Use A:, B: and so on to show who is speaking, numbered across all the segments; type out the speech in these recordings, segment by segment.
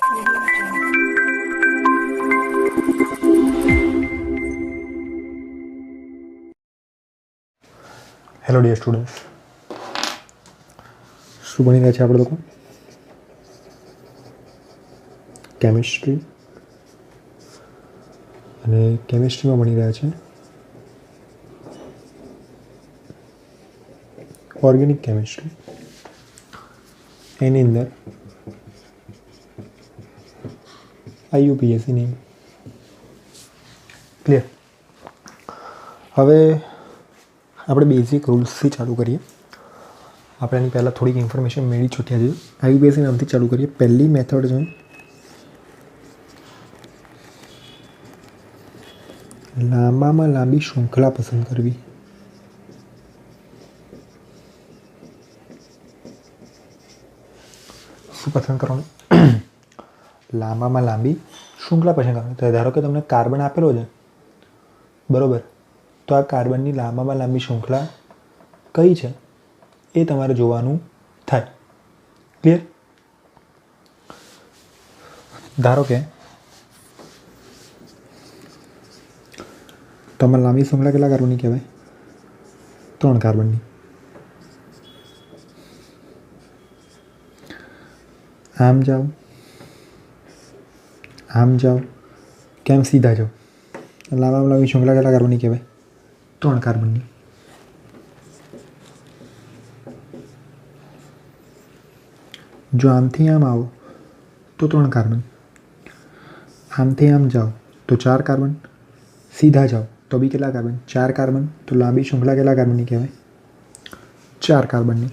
A: Hello dear students, શું ભણી રહ્યા છે આપણે લોકો? કેમિસ્ટ્રી. અને કેમિસ્ટ્રીમાં ભણી રહ્યા છે ઓર્ગેનિક કેમિસ્ટ્રી. એની અંદર IUPACની ક્લિયર. હવે આપણે બેઝિક રૂલ્સથી ચાલુ કરીએ. આપણે એની પહેલાં થોડીક ઇન્ફોર્મેશન મેળવી ચૂક્યા છીએ. IUPAC નામથી ચાલુ કરીએ. પહેલી મેથડ છે લાંબામાં લાંબી શૃંખલા પસંદ કરવી. શું પસંદ કરવાનું? લાંબામાં લાંબી શૃંખલા પસંદ કરવાની. તો ધારો કે તમને કાર્બન આપેલો છે, બરાબર, તો આ કાર્બનની લાંબામાં લાંબી શૃંખલા કઈ છે એ તમારે જોવાનું થાય. ક્લિયર? ધારો કે તમારે લાંબી શૃંખલા કેટલા કાર્બનની કહેવાય? 3 કાર્બનની. આમ જાઓ, આમ જાઓ, કેમ સીધા જાઓ? લાંબામાં લાંબી શૃંખલા કેટલા કાર્બનની કહેવાય? 3 કાર્બનની. જો આમથી આમ આવો તો 3 કાર્બન, આમથી આમ જાઓ તો 4 કાર્બન, સીધા જાઓ તો બી કેટલા કાર્બન? 4 કાર્બન. તો લાંબી શૃંખલા કેટલા કાર્બનની કહેવાય? 4 કાર્બનની.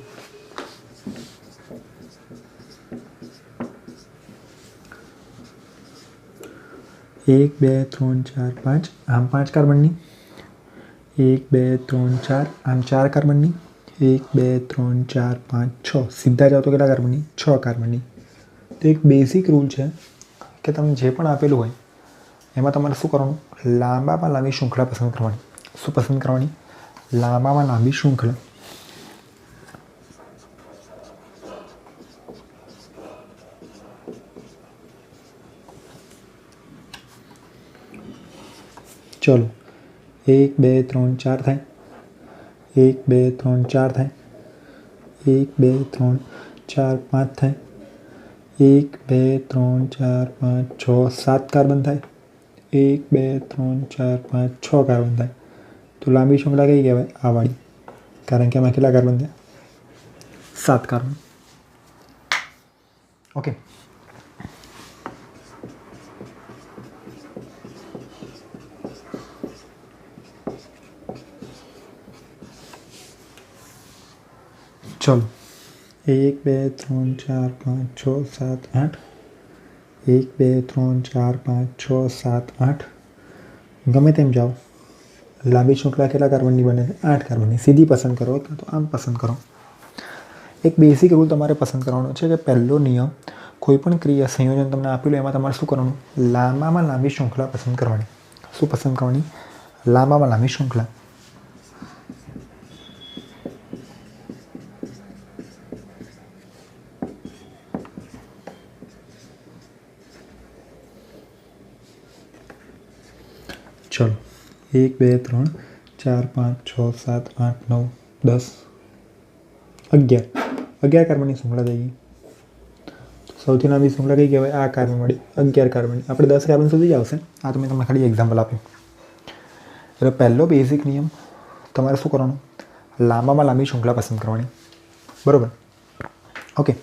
A: એક, 2, 3, 4, 5, આમ 5 કાર્બનની. 1, 2, 3, 4, આમ 4 કાર્બનની. 1, 2, 3, 4, 5, 6, સીધા જાઓ તો કેટલા કાર્બનની? 6 કાર્બનની. તો એક બેઝિક રૂલ છે કે તમને જે પણ આપેલું હોય એમાં તમારે શું કરવાનું? લાંબામાં લાંબી શૃંખલા પસંદ કરવાની. શું પસંદ કરવાની? લાંબામાં લાંબી શૃંખલા. ચલો, 1, 2, 3, 4 થાય. 1, 2, 3, 4 થાય. 1, 2, 3, 4, 5 થાય. 1, 2, 3, 4, 5, 6, 7 કાર્બન થાય. 1, 2, 3, 4, 5, 6 કાર્બન થાય. તો લાંબી શૃંખલા કઈ કહેવાય? આ વાળી. કારણ કે આમાં કેટલા કાર્બન થયા? 7 કાર્બન. ઓકે. ચલો, 1, 2, 3, 4, 5, 6, 7, 8. 1, 2, 3, 4, 5, 6, 7, 8. ગમે તેમ જાઓ, લાંબી શૃંખલા કેટલા કાર્બનની બને છે? 8 કાર્બનની. સીધી પસંદ કરો તો આમ પસંદ કરો. એક બેઝિક રૂલ તમારે પસંદ કરવાનો છે કે પહેલો નિયમ, કોઈ પણ ક્રિયા સંયોજન તમને આપેલું એમાં તમારે શું કરવાનું? લાંબામાં લાંબી શૃંખલા પસંદ કરવાની. શું પસંદ કરવાની? લાંબામાં લાંબી શૃંખલા. ચલો, 1, 2, 3, 4, 5, 6, 7, 8, 9, 10, 11. 11 કાર્બનની શૃંખલા થઈ ગઈ. સૌથી લાંબી શૃંખલા કઈ કહેવાય? આ કાર્બન મળી 11 કાર્બનની. આપણે 10 કાર્બન સુધી જ આવશે. આ તો મેં તમને ખાલી એક્ઝામ્પલ આપ્યું. એટલે પહેલો બેઝિક નિયમ તમારે શું કરવાનું? લાંબામાં લાંબી શૃંખલા પસંદ કરવાની. બરાબર? ઓકે.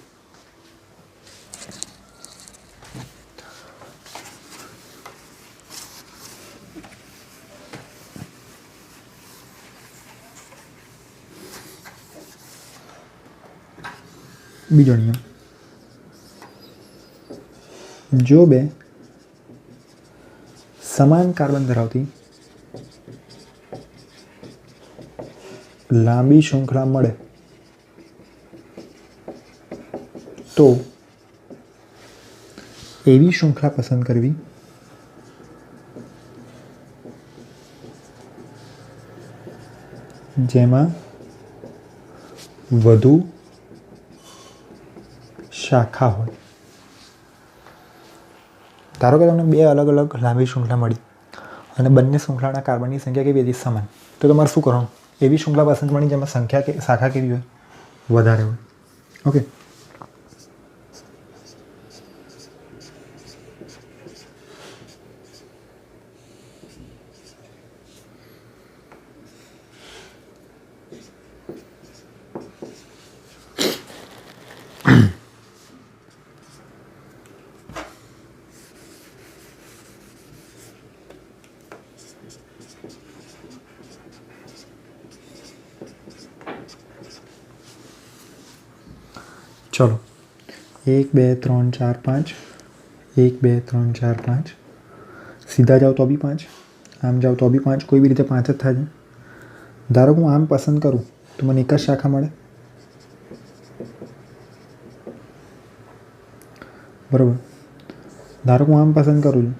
A: બીજો નિયમ, જો બે સમાન કાર્બન ધરાવતી લાંબી શૃંખલા મળે તો એવી શૃંખલા પસંદ કરવી જેમાં વધુ શાખા હોય. ધારો કે તમને બે અલગ અલગ લાંબી શૃંખલા મળી અને બંને શૃંખલાના કાર્બનની સંખ્યા કેવી હતી? સમાન. તો તમારે શું કરવાનું? એવી શૃંખલા પસંદ કરવાની જેમાં શાખા કેવી હોય? વધારે હોય. ઓકે. ચલો 1 2 3 4 5 1 2 3 4 5 સીધા જાઓ તો બી 5, આમ જાઓ તો બી 5, કોઈ બી રીતે 5 જ થાય છે. ધારો કે હું આમ પસંદ કરું તો મને એક જ શાખા મળે, બરાબર. ધારો કે હું આમ પસંદ કરું છું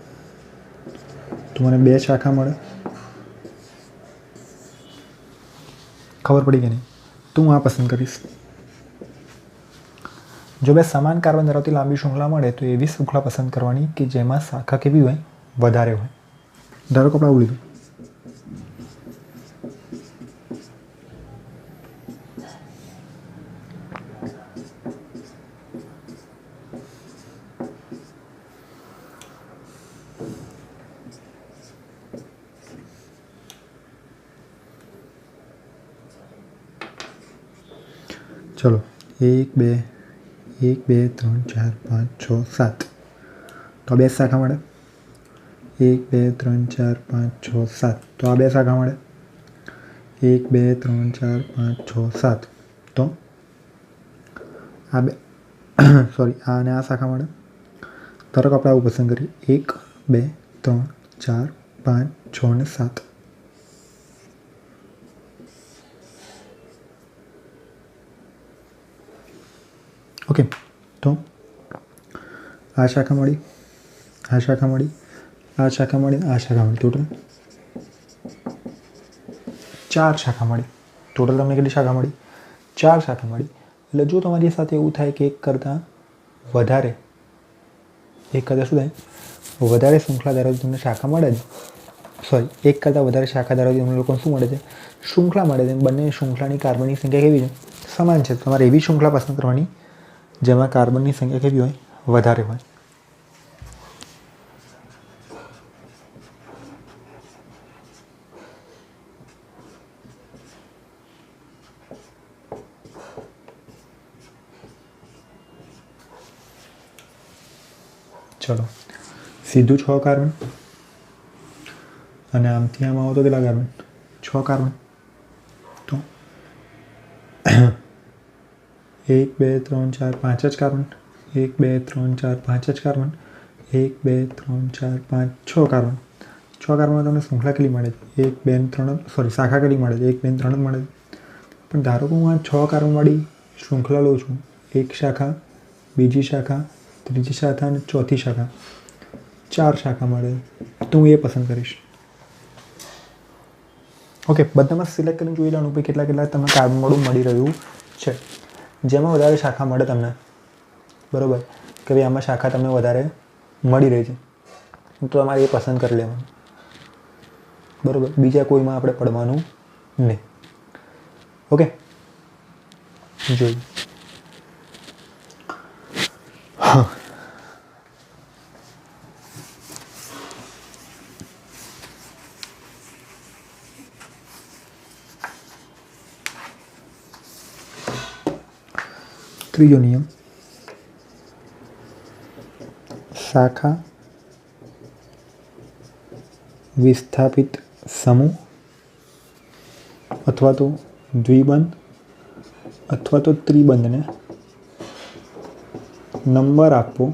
A: તો મને 2 શાખા મળે. ખબર પડી કે નહીં? તો હું આ પસંદ કરીશ. જો બે સમાન કાર્બન ધરાવતી લાંબી શૃંખલા મળે તો એવી શૃંખલા પસંદ કરવાની કે જેમાં શાખા કેવી હોય? વધારે હોય. ધારો કે આપણે આવું લીધું. ચલો 1 2 1 2 3 4 5 6 7 તો આ 2 શાખા મળે. 1 2 3 4 5 6 7 તો આ 2 શાખા મળે. 1 2 3 4 5 6 7 તો આ બે સોરી આ અને આ શાખા મળે. ધારો કે આપણે આવું પસંદ કરીએ 1 2 3 4 5 6 અને 7. ઓકે. તો આ શાખા મળી, આ શાખા મળી, આ શાખા મળી, આ શાખા મળી. ટોટલ 4 શાખા મળી. ટોટલ તમને કેટલી શાખા મળી? 4 શાખા મળી. એટલે જો તમારી સાથે એવું થાય કે એક કરતાં વધારે શું થાય? વધારે શૃંખલા ધરાવતી તમને શાખા મળે છે. સોરી, એક કરતાં વધારે શાખા ધરાવતી તમને લોકોને શું મળે છે? શૃંખલા મળે છે. બંને શૃંખલાની કાર્બનની સંખ્યા કેવી છે? સમાન છે. તમારે એવી શૃંખલા પસંદ કરવાની જેમાં કાર્બનની સંખ્યા કેવી હોય? વધારે હોય. ચલો સીધું 6 કાર્બન અને આમથી આમ આવો તો કેટલા કાર્બન? 6 કાર્બન. તો 1 2 3 4 5 જ કાર્બન. 1 2 3 4 5 જ કાર્બન. 1 2 3 4 5 6 કાર્બન. 6 કાર્બનમાં તમને શૃંખલા કેટલી મળે છે? 1 2 3 સોરી શાખા કેટલી મળે છે? 1 2 3 જ મળે છે. પણ ધારો કે હું આ 6 કાર્બનવાળી શૃંખલા લઉં છું, એક શાખા, બીજી શાખા, ત્રીજી શાખા અને ચોથી શાખા, 4 શાખા મળે તો હું એ પસંદ કરીશ. ઓકે. બધામાં સિલેક્ટ કરીને જોઈ લેવાનું કે કેટલા કેટલા તમને કાર્બનવાળું મળી રહ્યું છે. જેમાં વધારે શાખા મળે તમને, બરાબર, કે ભાઈ આમાં શાખા તમને વધારે મળી રહી છે તો તમારે એ પસંદ કરી લેવાનું, બરાબર. બીજા કોઈમાં આપણે પડવાનું નહીં. ઓકે. જોઈએ. હા, ત્રીજો નિયમ, શાખા વિસ્થાપિત સમૂહ અથવા તો દ્વિબંધ અથવા તો ત્રિબંધને નંબર આપવો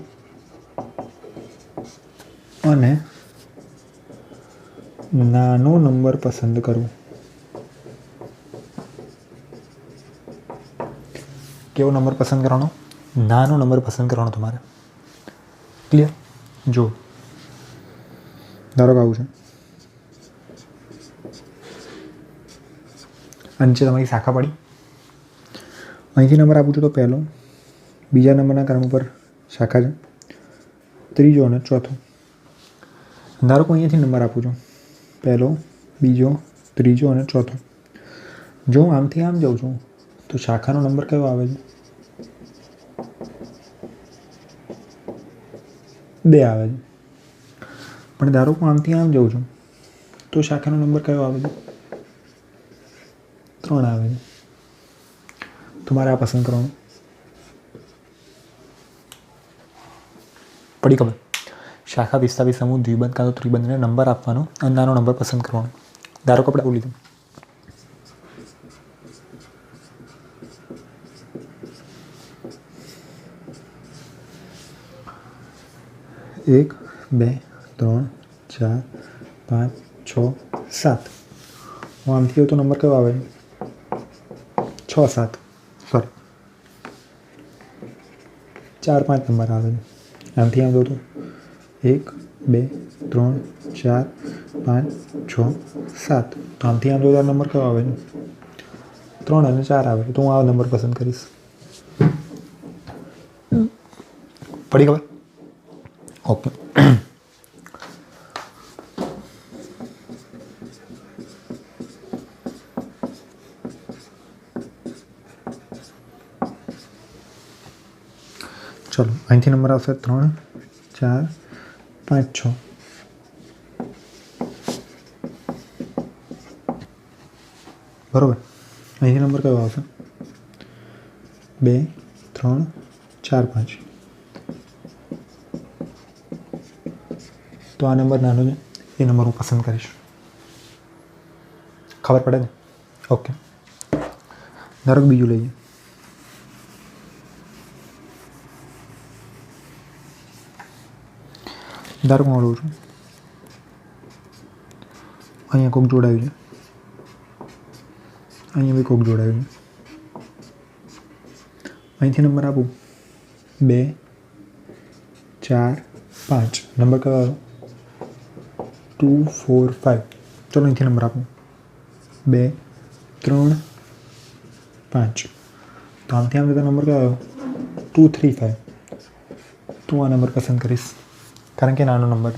A: અને નાનો નંબર પસંદ કરવો. કેવો નંબર પસંદ કરવાનો? નાનો નંબર પસંદ કરવાનો તમારે. ક્લિયર? જો ધારો કે આવું છે, અંચે તમારી શાખા પડી, અહીંથી નંબર આપું છું તો પહેલો, બીજા નંબરના ક્રમ ઉપર શાખા છે, ત્રીજો અને ચોથો. ધારો કે અહીંયાથી નંબર આપું છું, પહેલો, બીજો, ત્રીજો અને ચોથો. જો હું આમથી આમ જાઉં છું તો શાખાનો નંબર કયો આવે છે? 2 આવે છે. પણ ધારો કે હું આમથી આમ જાઉં છું તો શાખાનો નંબર કયો આવે છે? 3 આવે છે. તમારે આ પસંદ કરવાનું. પડી ખબર? શાખા વિસ્તાપિત સમૂહ દ્વિબંધ કાં તો ત્રિબંધને નંબર આપવાનો અને નાનો નંબર પસંદ કરવાનો. ધારો કે આપણે આવું લીધું. 1, 2, 3, 4, 5, 6, 7. હું આમથી તો નંબર કયો આવે? 6, 7. સોરી, 4, 5 નંબર આવે છે. આમથી આમ જોતો 1, 2, 3, 4, 5, 6, 7. તો આમથી આમ જોતા નંબર કયો આવે છે? 3 અને 4 આવે. તો હું આ નંબર પસંદ કરીશ. પડી ખબર? ઓકે. ચલો, અહીંથી નંબર આવશે 3, 4, 5, 6. બરાબર. અહીંથી નંબર કયો આવશે? 2, 3, 4, 5. તો આ નંબર નાનો છે, એ નંબર હું પસંદ કરીશ. ખબર પડે ને? ઓકે. ધારો કે બીજું લઈએ. ધારો કે હું લઉં છું, અહીંયા કોઈક જોડાયું છે, અહીંયા બી કોઈક જોડાયું છે. અહીંથી નંબર આપું 2, 4, 5. નંબર કયો આવ્યો? 2, 4, 5. ચલો અહીંથી નંબર આપું 2, 3, 5. તો આમથી આમ જતા નંબર કયો આવ્યો? 2, 3, 5. તું આ નંબર પસંદ કરીશ કારણ કે નાનો નંબર.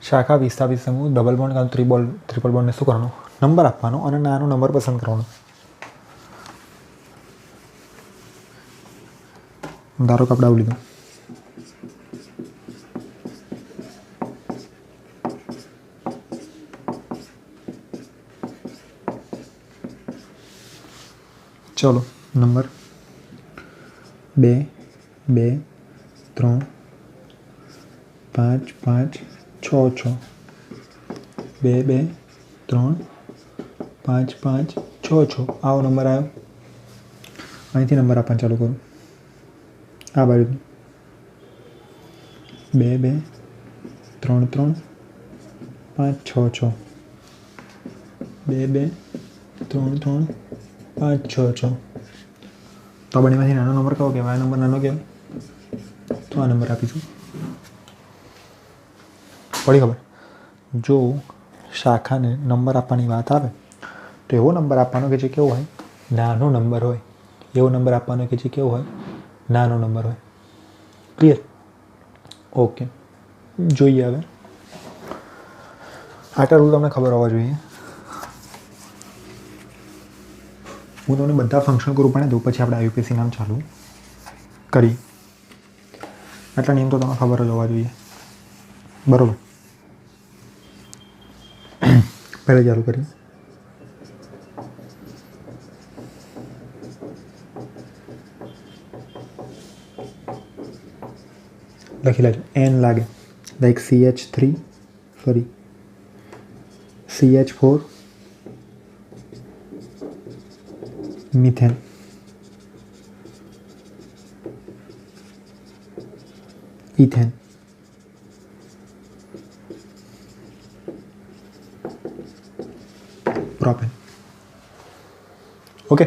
A: શાખા વિસ્તાપિત સમૂહ ડબલ બોન્ડ કાં ટ્રિપલ બોન્ડને શું કરવાનું? નંબર આપવાનો અને નાનો નંબર પસંદ કરવાનો. ધારો કે આપણે આવું લીધું. ચલો, નંબર 2, 2, 3, 5, 5, 6, 6. 2, 2, 3, 5, 5, 6, 6. આવો નંબર આવ્યો. અહીંથી નંબર આપવાનું ચાલુ કરું. આ બાજુથી 2, 2, 3, 3, 5, 6, 6. 2, 2, 3, 3, 5, 6, 6. તો બંનેમાંથી નાનો નંબર કયો કહેવાય? આ નંબર નાનો કહેવાય, તો આ નંબર આપીશું. પડી ખબર? જો શાખાને નંબર આપવાની વાત આવે તો એવો નંબર આપવાનો કે જે કેવો હોય? નાનો નંબર હોય. એવો નંબર આપવાનો કે જે કેવો હોય? નાનો નંબર હોય. ક્લિયર? ઓકે. જોઈએ હવે. આટલા રૂલ તમને ખબર હોવા જોઈએ. હું તમને બધા ફંક્શન ગ્રુપ પણ દઉં, પછી આપણે આઈયુપીએસસી નામ ચાલુ કરી. આટલા નિયમ તો તમને ખબર જ હોવા જોઈએ. બરાબર. પહેલાં ચાલુ કરીએ. લખી લેજો. એન લાગે like CH4 methane. Ethane. Propane. Okay.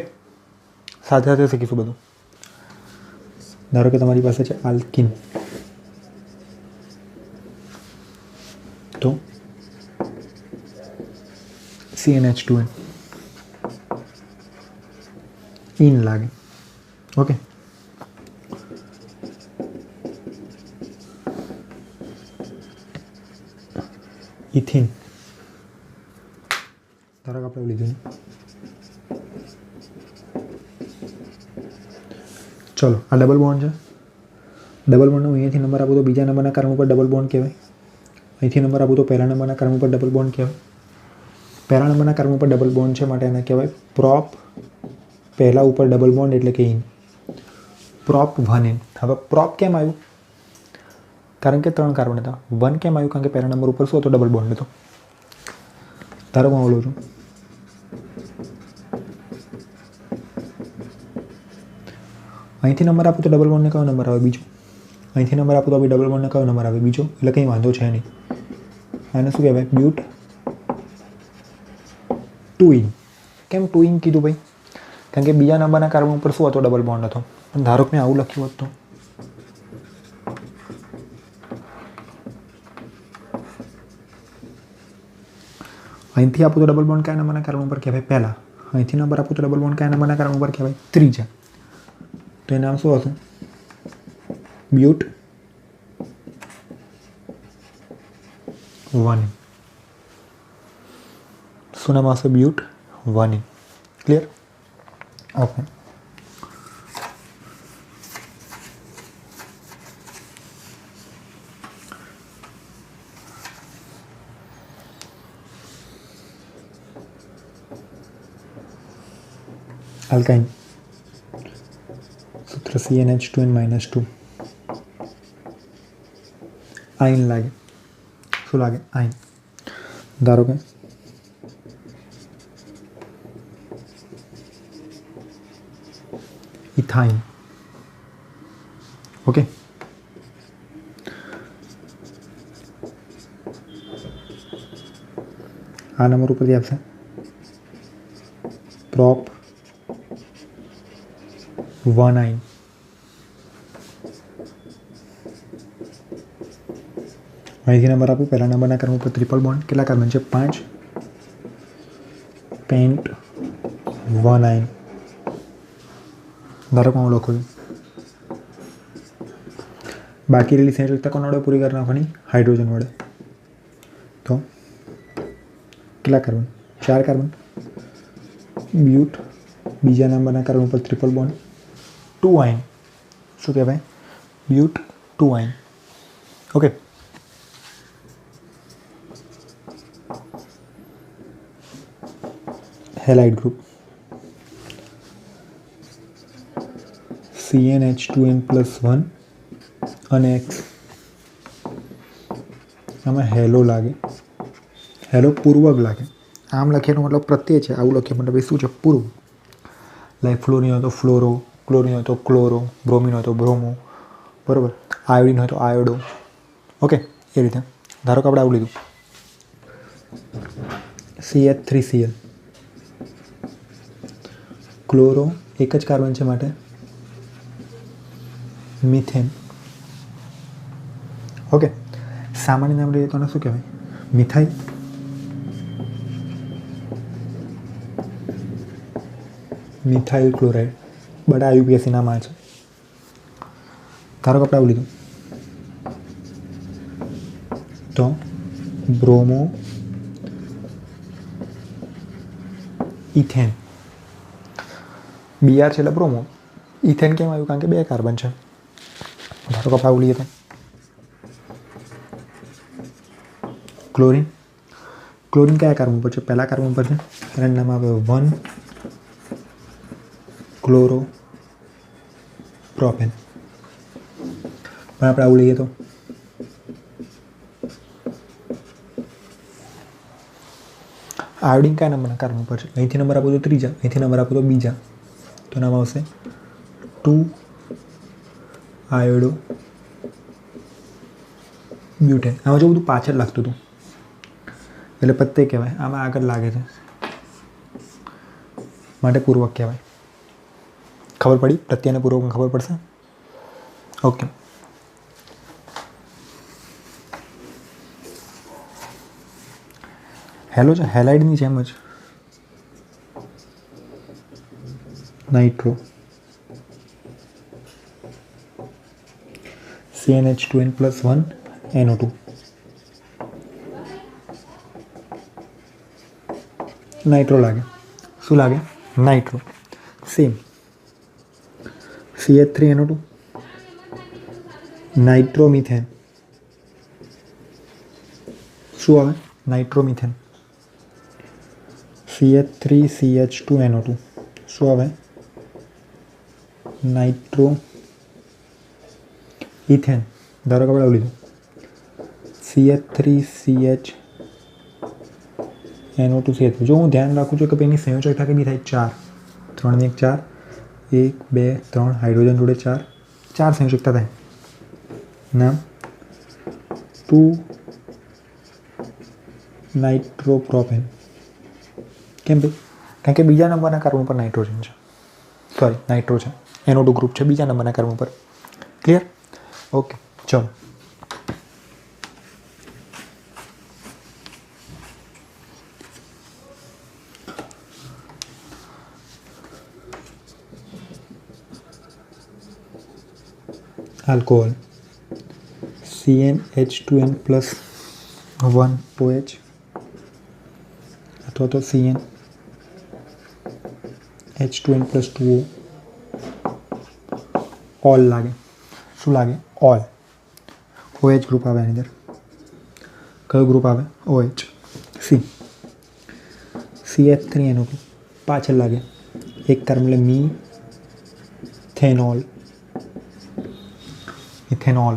A: સાથે સાથે શીખીશું બધું. ધારો કે તમારી પાસે છે આલ્કિન, તો CnH2n ઇન લાગે. ઓકે. ઇથિન. ધારો કે આપણે લીધું. ચલો આ ડબલ બોન્ડ છે. ડબલ બોન્ડનો અહીંયાથી નંબર આપો તો બીજા નંબરના કાર્બન ઉપર ડબલ બોન્ડ કહેવાય. અહીંથી નંબર આપો તો પહેલા નંબરના કાર્બન ઉપર ડબલ બોન્ડ કહેવાય. પહેલા નંબરના કાર્બન ઉપર ડબલ બોન્ડ છે માટે એને કહેવાય પ્રોપ. પહેલા ઉપર ડબલ બોન્ડ એટલે કે ઇન. Prop 1 in. હવે પ્રોપ કેમ આવ્યું? કારણ કે 3 કાર્બન હતા. 1 કેમ આવ્યું? કારણ કે પહેલા નંબર ઉપર શું હતો? ડબલ બોન્ડ હતો. ધારો હું બોલું છું અહીંથી નંબર આપો તો ડબલ બોન્ડને કયો નંબર આવે? બીજો. અહીંથી નંબર આપો તો બી ડબલ બોન્ડને કયો નંબર આવે? બીજો. એટલે કંઈ વાંધો છે નહીં. આને શું કહેવાય? But 2 in. કેમ 2 ઇન કીધું ભાઈ? કારણ કે બીજા નંબરના કાર્બન ઉપર શું હતો? ડબલ બોન્ડ હતો. પણ ધારો કે મેં આવું લખ્યું હોત તો અહીંથી આપો તો ડબલ બોન્ડ કયા નંબરના કાર્બન ઉપર કહેવાય? પહેલા. અહીંથી નંબર આપો તો ડબલ બોન્ડ કયા નંબરના કાર્બન ઉપર કહેવાય? ત્રીજા. તો એ નામ શું હશે? બ્યુટ 1 ઇન. શું નામ આવશે? બ્યુટ 1 ઇન. ક્લિયર? ઓકે. આલ્કાઇન. સૂત્ર CnH2n-2. આયન લાગે. શું લાગે? આયન. ધારો કે ઇથાઇન. ઓકે. આ નંબર ઉપરથી આપશે પ્રોપ 1 આયન. અહીંથી નંબર આપું. પહેલા નંબરના કાર્બન ઉપર ટ્રિપલ બોન્ડ. કેટલા કાર્બન છે? 5. Pent 1 yne. ધારો કે હું લખું છું બાકી રહેલી સંયોજકતા કોના વડે પૂરી કરી નાખવાની? હાઇડ્રોજન વડે. તો કેટલા કાર્બન? 4 કાર્બન. બ્યુટ બીજા નંબરના કાર્બન ઉપર ટ્રિપલ બોન્ડ 2 આયન. શું કહેવાય? But 2 yne. Okay. Halide group CnH2n+1 અને X. આમાં હેલો લાગે. હેલો પૂર્વક લાગે. આમ લખેલો મતલબ પ્રત્યય છે. આવું લખીએ મતલબ એ શું છે? પૂર્વ. લાઈક ફ્લોરિન હોય તો ફ્લોરો, ક્લોરિન હોય તો ક્લોરો, બ્રોમિન હોય તો બ્રોમો. બરાબર. આયોડિન હોય તો આયોડો. ઓકે. એ રીતે ધારો કે આપણે આવું લીધું CH3Cl. ક્લોરો એક જ કાર્બન છે માટે મિથેન. ઓકે. સામાન્ય નામ લઈએ તો એને શું કહેવાય? મિથાઇલ. Methyl chloride. બધા UPSC નામ આ છે. ધારો કે આપણે આવું લીધું તો બ્રોમો ઇથેન. Br છે એટલે બ્રોમો. ઇથેન કેમ આવ્યું? કારણ કે 2 કાર્બન છે. ધારો કે આપણે આવું લઈએ તો ક્લોરિન. ક્લોરિન કયા કાર્બન ઉપર છે? પહેલા કાર્બન ઉપર છે. એનું નામ આવે 1 ક્લોરો પ્રોપેન. પણ આપણે આવું લઈએ તો આયોડિન કયા નંબરના કાર્બન ઉપર છે? અહીંથી નંબર આપો તો ત્રીજા. અહીંથી નંબર આપો તો બીજા. તો નામ આવશે 2 આયોડો બ્યુટેન. આમાં જો બધું પાછળ લાગતું હતું એટલે પ્રત્યય કહેવાય. આમાં આગળ લાગે છે માટે પૂર્વક કહેવાય. ખબર પડી? પ્રત્યયને પૂર્વકમાં ખબર પડશે. ઓકે. હેલો છે હેલાઇડની જેમ જ નાઇટ્રો CnH2n+1 NO2. નાઇટ્રો લાગે. શું લાગે? નાઇટ્રો. Same CH3NO2 nitromethane. શું આવે? નાઇટ્રોમિથેન. CH3CH2NO2 શું આવે? Nitro ethane. ધારો કે આપણે લીધું CH3CH NO2 CH3. જો હું ધ્યાન રાખું છું કે એની સંયોજકતા કેટલી થાય? 4. 3 ને 1 4. 1 2 3 હાઇડ્રોજન જોડે 4 સંયોજકતા થાય. નામ 2 નાઇટ્રોપ્રોપેન. કેમ ભાઈ? કારણ કે બીજા નંબરના કાર્બન પર નાઇટ્રોજન છે, સોરી નાઇટ્રો છે, NO2 ગ્રુપ છે બીજા નંબરના કાર્બન પર. ક્લિયર? ઓકે ચલો. આલ્કોહોલ CnH2n + 1 OH અથવા તો CnH2n + 2O. ઓલ લાગે. શું લાગે? ઓલ. OH ગ્રુપ આવે એની અંદર. કયો ગ્રુપ આવે? OH. CH3NO2 પાછળ લાગે એક કાર્બન એટલે methanol. Ethanol.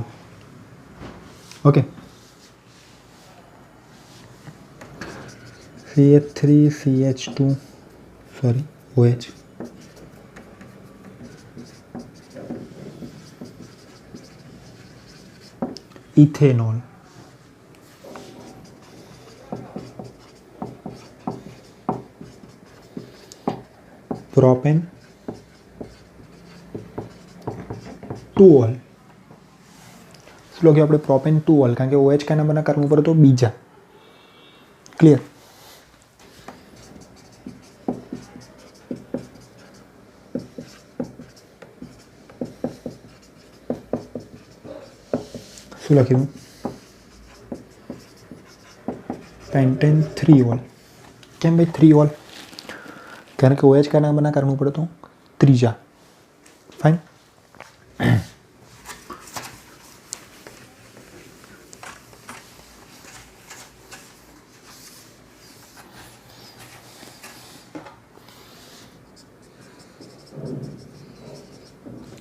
A: Okay. CH3CH2 sorry OH. Ethanol. Propane 2 all. શું લખ્યું આપણે? Propane 2 all. કારણ કે OH કયા નંબરના કાર્બન ઉપર હતો? બીજા. ક્લિયર? શું લખ્યું? Pentane 3 all. કેમ ભાઈ 3 ઓલ? કારણ કે OH કયા નંબરના કાર્બન ઉપર હતો? ત્રીજા. ફાઇન.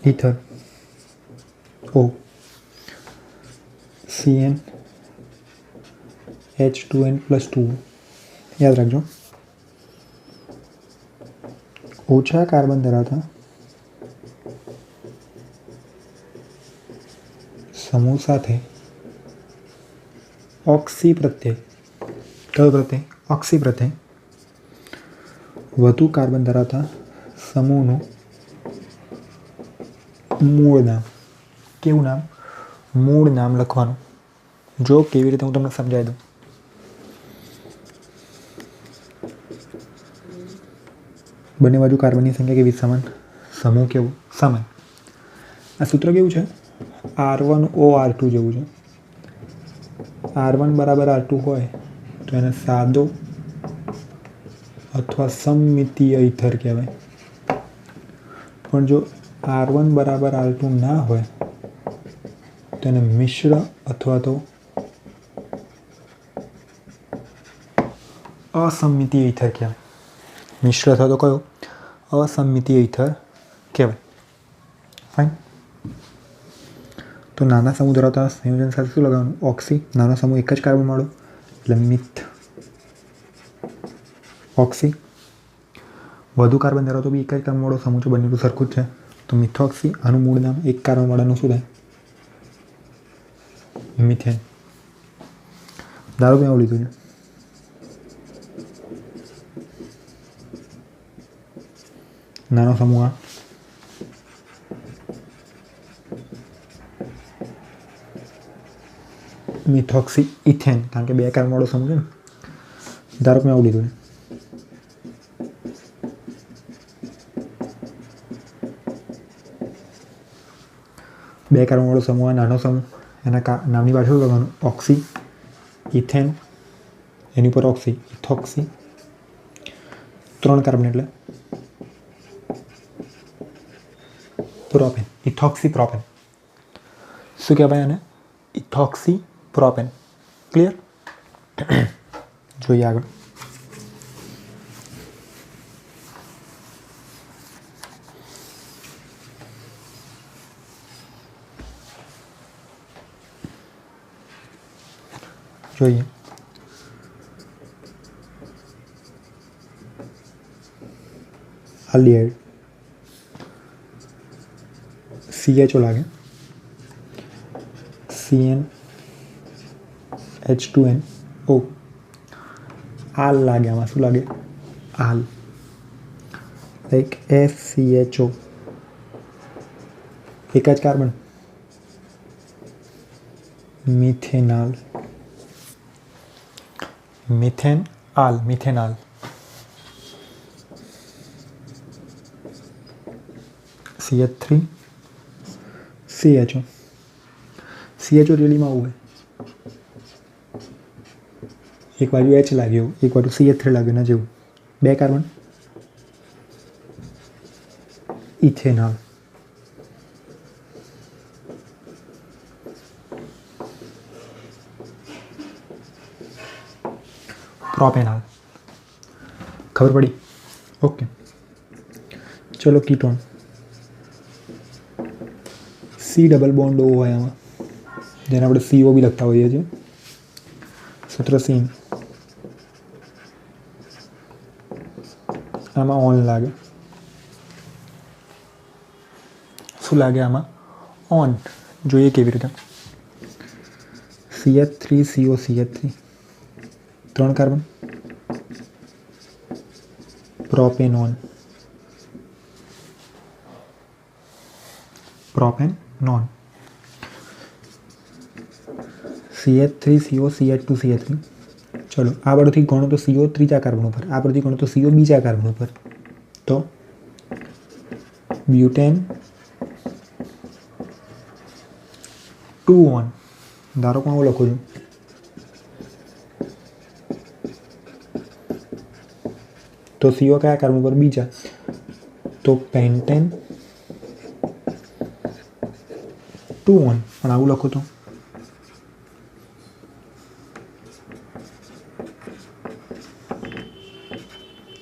A: Ether O CnH2n + 2. યાદ રાખજો. ઓછા કાર્બન ધરાવતા સમૂહ સાથે ઓક્સી પ્રત્યય. કયો પ્રત્યય? ઓક્સી પ્રત્યય. વધુ કાર્બન ધરાવતા સમૂહનું મૂળ નામ. કેવું નામ? મૂળ નામ લખવાનું. જો કેવી રીતે હું તમને સમજાવી દઉં. બંને બાજુ કાર્બનની સંખ્યા કેવી? સમાન. સમૂહ કેવું? સમાન. આ સૂત્ર કેવું છે? R1O R2 જેવું છે. R1 = R2 હોય તો એને સાદો અથવા સમમિતીય ઇથર કહેવાય. પણ જો R1 = R2 ના હોય તો એને મિશ્ર અથવા તો અસમમિતીય ઇથર કહેવાય. મિશ્ર અથવા તો કયો? અસમમિતીય ઇથર કહેવાય. ફાઇન. તો નાના સમૂહ ધરાવતા સંયોજન સાથે શું લગાવવાનું? ઓક્સી. નાનો સમૂહ એક જ કાર્બન વાળો એટલે મિથ ઓક્સી. વધુ કાર્બન ધરાવતો બી એક જ કાર્બન વાળો સમૂહ છે, બંનેનું સરખું જ છે તો મિથોક્સી. આનું મૂળ નામ એક કાર્બન વાળાનું શું થાય? મિથેન. ધારો કે આવું લીધું છે. નાનો સમૂહ આ મિથોક્સી ઇથેન. કારણ કે 2 કાર્બન વાળો સમૂહ છે ને. ધારો કે આવું લીધું છે. બે કાર્બન વાળો સમૂહ, નાનો સમૂહ, એના નામની પાછળ લગાવવાનું ઓક્સી. ઇથેન એની પર ઓક્સી, ઇથોક્સી. 3 કાર્બન એટલે પ્રોપેન, ઇથોક્સી પ્રોપેન. શું કહેવાય આને? Ethoxy propane. ક્લિયર? જોઈએ આગળ. જોઈએ આલ્ડિહાઇડ CHO લાગે, CnH2nO. આલ લાગે આમાં. શું લાગે? આલ. Like FCHO. એક જ કાર્બન. મિથેનાલ. મિથેનાલ. CH3 CHO. CHO રેલીમાં આવું હોય, એક બાજુ H લાગ્યું, એક બાજુ CH3 લાગ્યું ના જેવું. 2 કાર્બન. ઇથેનોલ. પ્રોપેનોલ. ખબર પડી? ઓકે. ચલો ketone. C double bond O હોય આમાં, જેને આપણે CO બી લખતા હોઈએ છીએ. સૂત્ર સીન. આમાં ઓન લાગે. શું લાગે આમાં? ઓન. જોઈએ કેવી રીતે. CH3CO CH3. 3 carbon. Propanone. Propanone. CH3CO CH2 CH3. ચલો આ બાજુથી ગણો તો CO ત્રીજા કાર્બન ઉપર, આ બાજુથી ગણો તો CO બીજા કાર્બન ઉપર. તો બ્યુટેન 2 ઓન. ધારો કે હું લખું છું તો CO કયા કાર્બન ઉપર? બીજા. તો પેન્ટેન 2 ઓન. પણ આવું લખું તો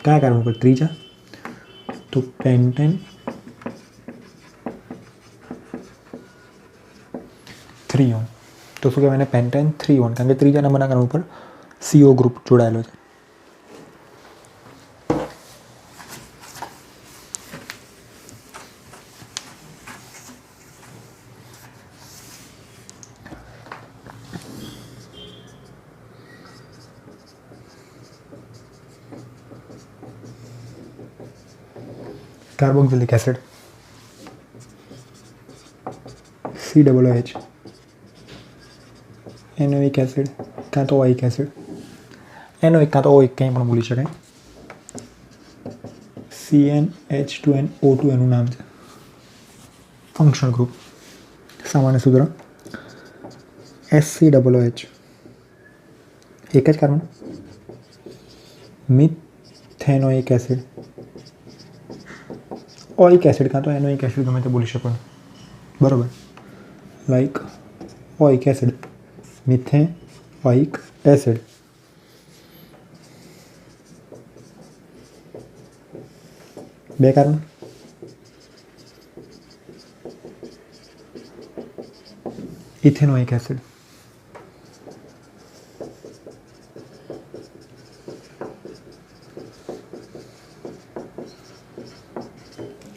A: કયા કાર્બન ઉપર? ત્રીજા. તો પેન્ટેન 3 ઓન. તો શું કહેવાય એને? Pentane 3 on. કારણ કે ત્રીજા નંબરના કાર્બન ઉપર CO ગ્રુપ જોડાયેલો છે. Carboxylic acid COOH. એનોઇક એસિડ કાં તો ઓઇક એસિડ. એનોઇક કાં તો ઓઇક કંઈ પણ બોલી શકાય. CnH2nO2 એનું નામ છે. Functional group. સામાન્ય સૂત્ર SCOOH. એક જ carbon. Methanoic acid. Oic acid કાં તો એનોઇક એસિડ ગમે તે બોલી શકો. બરાબર. Like oic acid. Methanoic acid. બે કાર્બન. Ethanoic acid.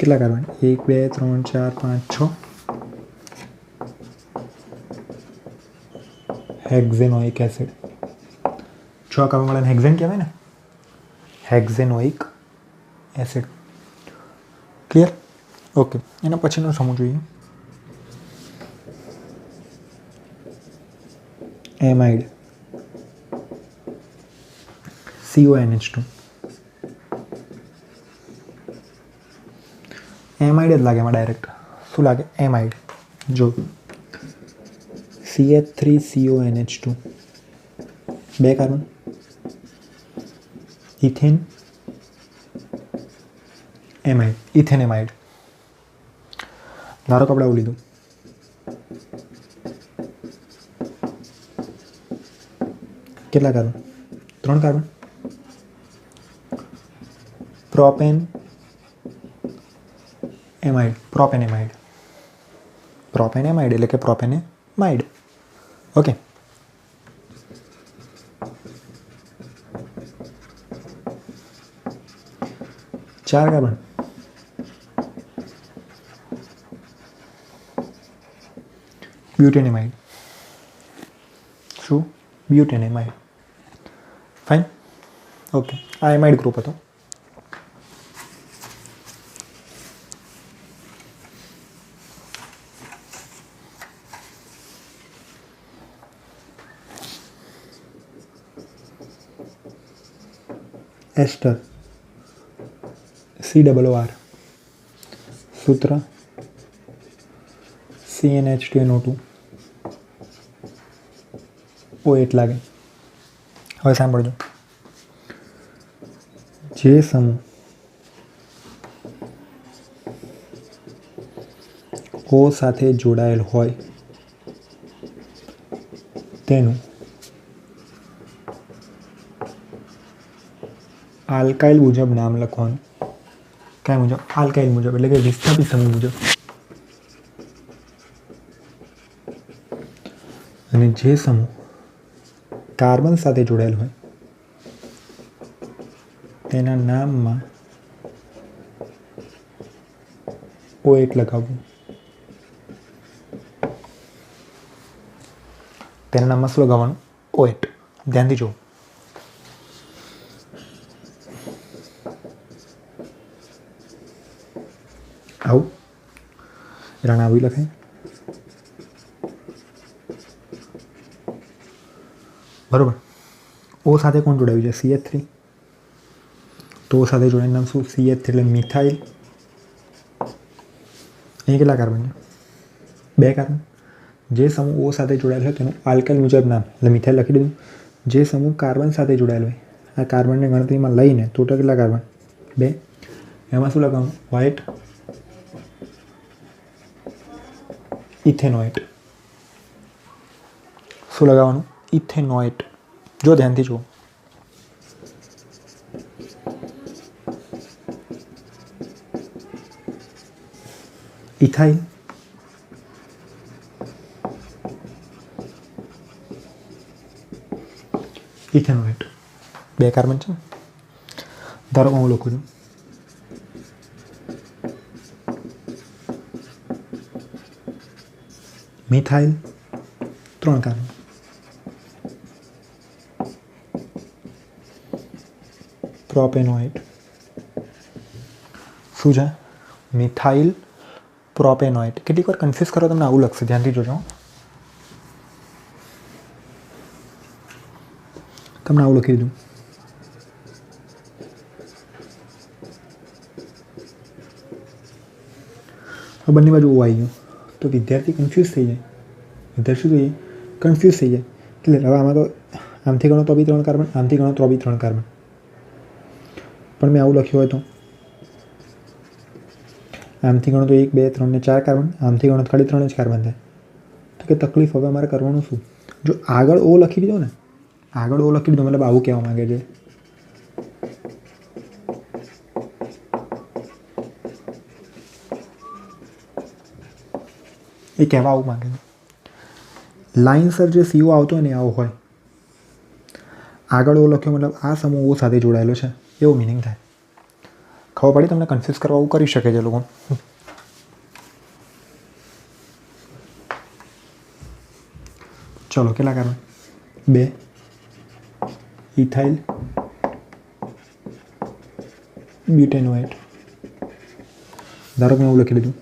A: કેટલા કાર્બન? 1 2 3 4 5 6. Hexanoic acid. 6 કાર્બન વાળાને હેક્ઝેન કહેવાય ને. Hexanoic acid. ક્લિયર? ઓકે. એના પછીનું સમજવું જોઈએ. એમાઇડ. CONH2. એમાઇડ જ લાગે એમાં ડાયરેક્ટ. શું લાગે? એમાઇડ. જો CH3CONH2. 2 કાર્બન. Ethane amide, ઇથેનેમાઇડ. ધારો કે આપણે આવું લીધું. કેટલા carbon? 3 carbon. Propane amide, propane amide, propane amide એટલે કે પ્રોપેનેમાઇડ. ઓકે. ચાર કાર્બન. બ્યુટેનેમાઇડ. શું? બ્યુટેનેમાઇડ. ફાઇન. ઓકે, આ એમાઇડ ગ્રુપ હતો. એસ્ટર, COOR, સૂત્ર CnH2NO2, O8 લાગે. હવે સાંભળજો, જે સમૂહ O સાથે જોડાયેલ હોય તેનું આલ્કાઇલ મુજબ નામ લખવાનું. કયા મુજબ? આલ્કાઇલ મુજબ, એટલે કે વિસ્થાપિત સમૂહ મુજબ. અને જે સમૂહ કાર્બન સાથે જોડાયેલ હોય તેના નામમાં O8 લગાવવું. તેના નામમાં શું લગાવવાનું? O8. ધ્યાનથી જુઓ. આવું રાણા આવી લખાય. બરોબર. O સાથે કોણ જોડાયું છે? CH3. તો O સાથે જોડાયેલું નામ શું? CH3 એટલે મિથાઇલ. અહીં કેટલા કાર્બન છે? 2 કાર્બન. જે સમૂહ O સાથે જોડાયેલ હોય તેનું આલ્કાઇલ મુજબ નામ, એટલે મિથાઇલ લખી દીધું. જે સમૂહ કાર્બન સાથે જોડાયેલ હોય, આ કાર્બનને ગણતરીમાં લઈને ટોટલ કેટલા કાર્બન? 2. એમાં શું લગાવવાનું? વ્હાઇટ ઇથેનોઇટ. શું લગાવવાનું? ઇથેનોઇટ. જો ધ્યાનથી જુઓ. ઇથાઇલ, ઇથેનોઇટ. 2 કાર્બન છે. ધારો કે હું લખું છું મિથાઇલ, 3 કાર્બન. પ્રોપેનોઇટ. શું છે? મિથાઇલ પ્રોપેનોઇટ. કેટલીક વાર કન્ફ્યુઝ કરો તમને આવું લખશે. ધ્યાનથી જોજો. તમને આવું લખી દીધું. હવે બંને બાજુ O આવી ગયું તો વિદ્યાર્થી કન્ફ્યુઝ થઈ જાય. વિદ્યાર્થી શું થઈ જાય? કન્ફ્યુઝ થઈ જાય. એટલે હવે આમાં તો આમથી ગણો તો બી 3 કાર્બન, આમથી ગણો તો બી 3 કાર્બન. પણ મેં આવું લખ્યું હોય તો આમથી ગણો તો 1, 2, 3 ને 4 કાર્બન, આમથી ગણો તો ખાલી 3 જ કાર્બન થાય. તો કે તકલીફ હવે અમારે કરવાનું શું? જો આગળ O લખી દીધો ને, આગળ O લખી દીધો મતલબ આવું કહેવા માંગે છે. એ કહેવા આવું માંગે છે. લાઇનસર જે CO આવતો હોય ને આવો હોય. આગળ O લખ્યો મતલબ આ સમૂહ O સાથે જોડાયેલો છે એવું મિનિંગ થાય. ખબર પડી તમને? કન્ફ્યુઝ કરવા આવું કરી શકે છે લોકો. ચલો કેટલા કાર્બન? 2. ઇથાઇલ બ્યુટેનોઇટ. ધારો કે હું લખી લીધું.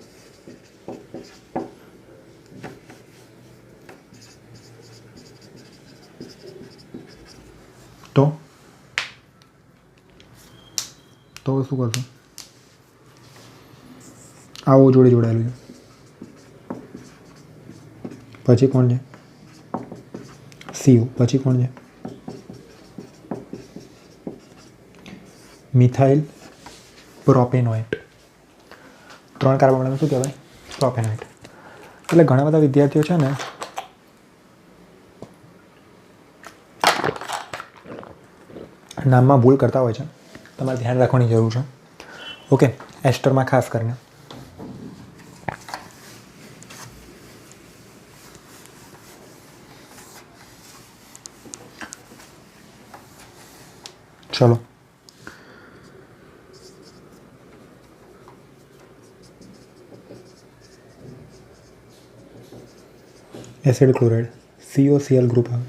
A: તો શું કરશું? આવો જોડે જોડાયેલું છે. પછી કોણ છે? CO. પછી કોણ છે? મિથાઇલ પ્રોપેનોઇટ. 3 કાર્બનવાળાને શું કહેવાય? પ્રોપેનોઇડ. એટલે ઘણા બધા વિદ્યાર્થીઓ છે ને નામમાં ભૂલ કરતા હોય છે, તમારે ધ્યાન રાખવાની જરૂર છે. ઓકે, એસ્ટરમાં ખાસ કરીને. ચલો, એસિડ ક્લોરાઇડ COCl ગ્રુપ આવે.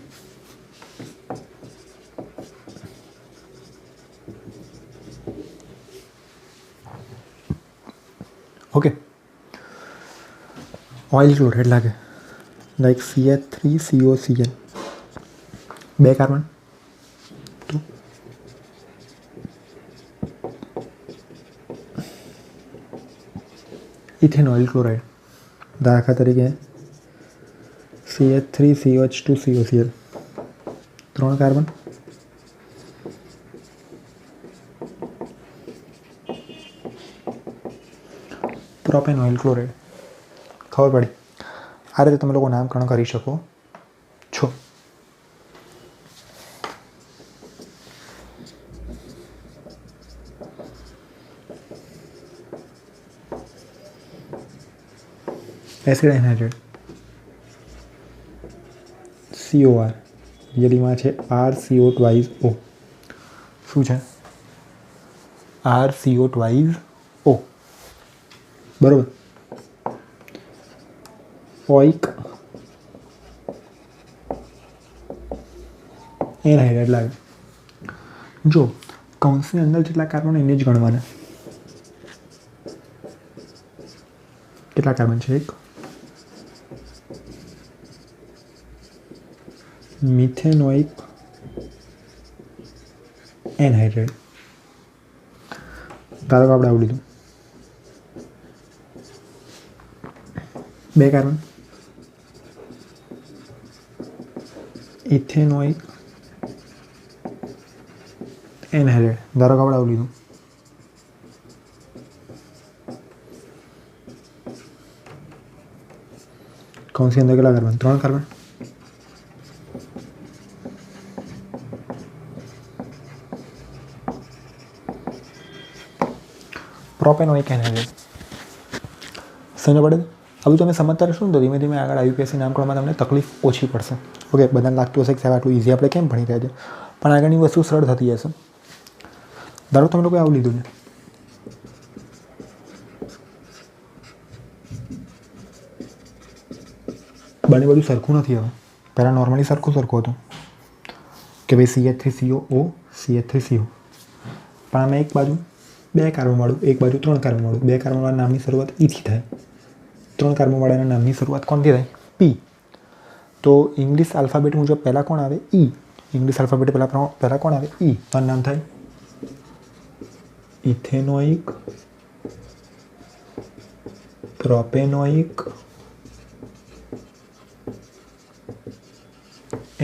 A: ઓકે, ઓઇલ ક્લોરાઇડ લાગે like CH3COCl, 2 carbon. Ethanoyl chloride દાખલા તરીકે CH3CH2COCl, 3 કાર્બન. પ્રોપેનોઇલ ક્લોરાઇડ. ખબર પડી? આ રીતે તમે લોકો નામકરણ કરી શકો છો. એસિડ એનહાઇડ્રેટ COR, રિયલીમાં છે RCO2O. શું છે? RCO2O. બરોબર. ઓઇક એનહાઇડ્રેટ લાગે. જો કૌંસની અંદર જેટલા કાર્બન એને જ ગણવાના. કેટલા કાર્બન છે? 1. Methanoic anhydrate. ધારો કે આપણે આવું લીધું. 2 કાર્બન. Ethanoic anhydrate. ધારો કે આપણે આવું લીધું. કૌંસની અંદર કેટલા કાર્બન? 3 કાર્બન. Propanoic anhydrate. સમજ પડે? હવે તમે સમજતા રહેશો ને તો ધીમે ધીમે આગળ IUPAC નામકરણમાં તમને તકલીફ ઓછી પડશે. ઓકે, બધાને લાગતું હશે કે સાહેબ આટલું ઇઝી આપણે કેમ ભણી રહ્યા છે, પણ આગળની વસ્તુ સરળ થતી જશે. ધારો તમે લોકો આવું લીધું ને, બંને બધું સરખું નથી. હવે પહેલાં નોર્મલી સરખું હતું કે ભાઈ CH3COO CH3CO, પણ આમાં એક બાજુ 2 કાર્બનવાળું, એક બાજુ 3 કાર્બનવાળું. 2 કાર્બનવાળા નામની શરૂઆત ઈથી થાય, 3 કાર્બનવાળાના નામની શરૂઆત કોણથી થાય? P. તો ઇંગ્લિશ આલ્ફાબેટ મુજબ પહેલાં કોણ આવે? E. ઇંગ્લિશ આલ્ફાબેટ પહેલાં કોણ આવે? E. તો નામ થાય ઇથેનોઇક પ્રોપેનોઇક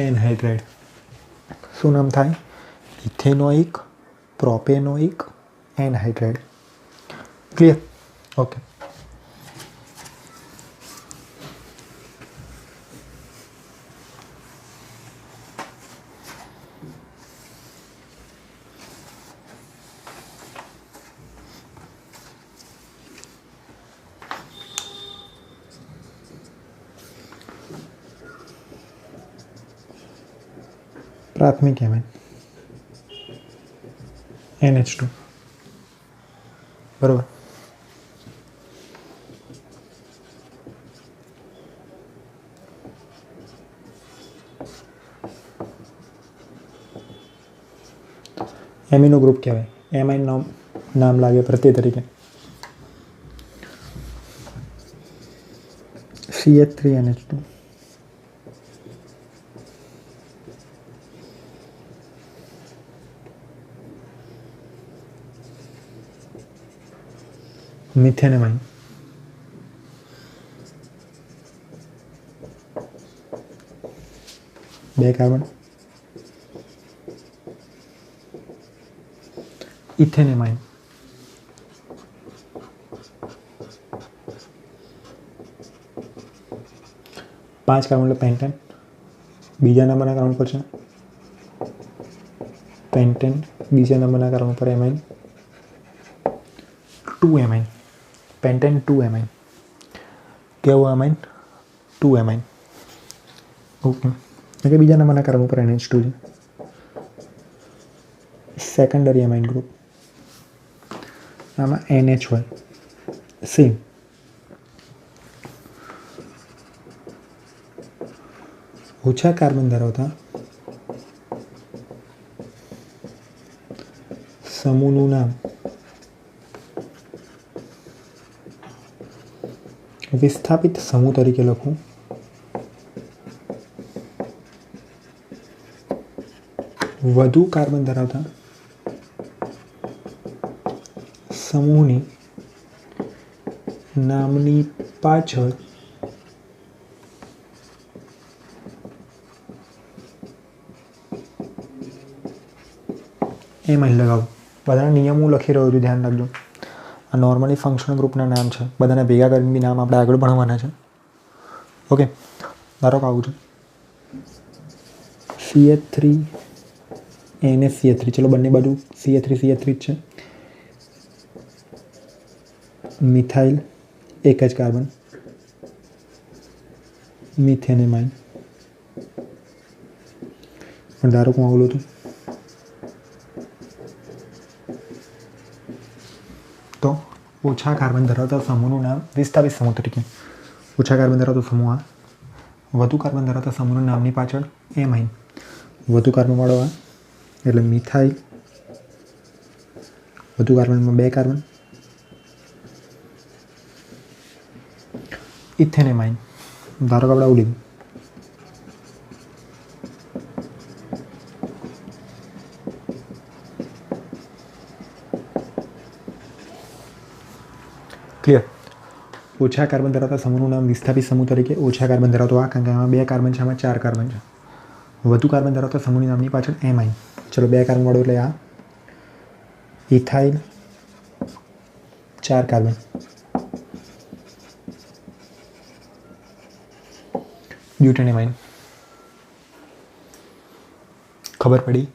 A: એનહાઇડ્રેટ. શું નામ થાય? Ethanoic propanoic anhydrate. Clear? Okay. પ્રાથમિક એમાઇન NH2. બરાબર. એમિનો ગ્રુપ કહેવાય. એમાઇન નામ લાગે પ્રત્યય તરીકે. CH3NH2. મિથેનેમાઇન. બે કાર્બન. ઇથેનેમાઇન. 5 કાર્બન એટલે પેન્ટેન. બીજા નંબરના કાર્બન પર છે પેન્ટેન. બીજા નંબરના કાર્બન પર એમાઇન 2 એમાઇન. Pentane 2 amine. કેવું એમાઇન? 2 એમાઇન. ઓકે. એટલે બીજા નંબરના કાર્બન ઉપર NH2 છે. Secondary amine group. આમાં NH હોય. સેમ. ઓછા કાર્બન ધરાવતા સમૂહનું નામ વિસ્થાપિત સમૂહ તરીકે લખું. વધુ કાર્બન ધરાવતા સમૂહની નામની પાછળ એમાં લગાવો. બધાના નિયમો લખી રહ્યો છું, ધ્યાન રાખજો. આ નોર્મલી ફંક્શનલ ગ્રુપના નામ છે. બધાને ભેગા કરીને બી નામ આપણે આગળ ભણવાના છે. ઓકે. ધારો કે આવું છે CH3 NH3. ચલો બંને બાજુ CH3 જ છે. મિથાઇલ એક જ કાર્બન. Methane amine. પણ ધારો કે હું આવું હતું તો ઓછા કાર્બન ધરાવતા સમૂહનું નામ વિસ્થાપિત સમૂહ તરીકે. ઓછા કાર્બન ધરાવતો સમૂહ આ. વધુ કાર્બન ધરાવતા સમૂહનું નામની પાછળ એમાઇન. વધુ કાર્બનવાળો આ એટલે મિથાઇલ. વધુ કાર્બનમાં 2 કાર્બન. Ethane amine. ધારો કે આપણે આવું લીધું. ક્લિયર. ઓછા કાર્બન ધરાવતા સમૂહનું નામ વિસ્થાપિત સમૂહ તરીકે. ઓછા કાર્બન ધરાવતો આ, કારણ કે આમાં 2 કાર્બન છે, આમાં 4 કાર્બન છે. વધુ કાર્બન ધરાવતા સમૂહની નામની પાછળ એમાઇન. ચલો 2 કાર્બન વાળો એટલે આ ઇથાઇલ. 4 કાર્બન. Butane amine. ખબર પડી?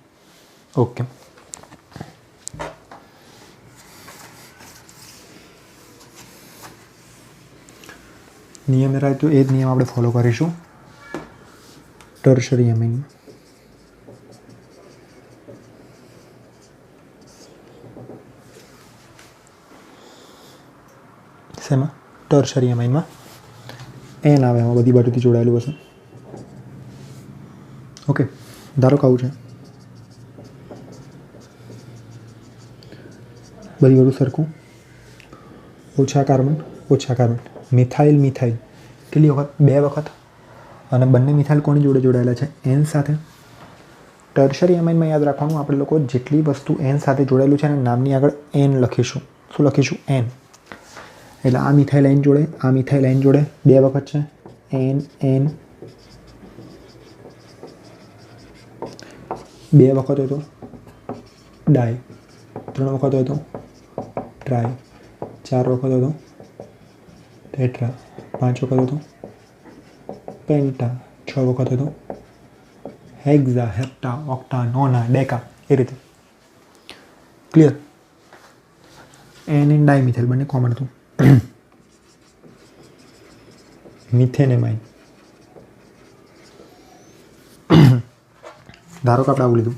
A: ઓકે. નિયમ રાખ્યો તો એ જ નિયમ આપણે ફોલો કરીશું ટર્શરી એમાઇન. શેમાં? ટર્શરી એમાઇનમાં એન આવે, એમાં બધી બાજુથી જોડાયેલું હશે. ઓકે. ધારો કે આવું છે બધી બાજુ સરખું. ઓછા કાર્બન. મિથાઇલ. કેટલી વખત? 2 વખત. અને બંને મિથાઇલ કોની જોડે જોડાયેલા છે? એન સાથે. ટર્શરી એમાઇનમાં યાદ રાખવાનું, આપણે લોકો જેટલી વસ્તુ એન સાથે જોડાયેલું છે એના નામની આગળ એન લખીશું. શું લખીશું? એન. એટલે આ મિથાઇલ એન જોડે, આ મિથાઇલ એન જોડે 2 વખત છે. એન. 2 વખત હોય તો ડાય. 3 વખત હોય તો ટ્રાય. 4 વખત હોય તો ટેટ્રા. 5 વખત હોય તો પેન્ટા. 6 વખત હોય તો હેક્ઝા, હેપ્ટા, ઓક્ટા, નોના, ડેકા. એ રીતે. ક્લિયર. એન ડાયમિથાઇલ બંને કોમન હતું. Methane amine. ધારો કે આપણે આવું લીધું.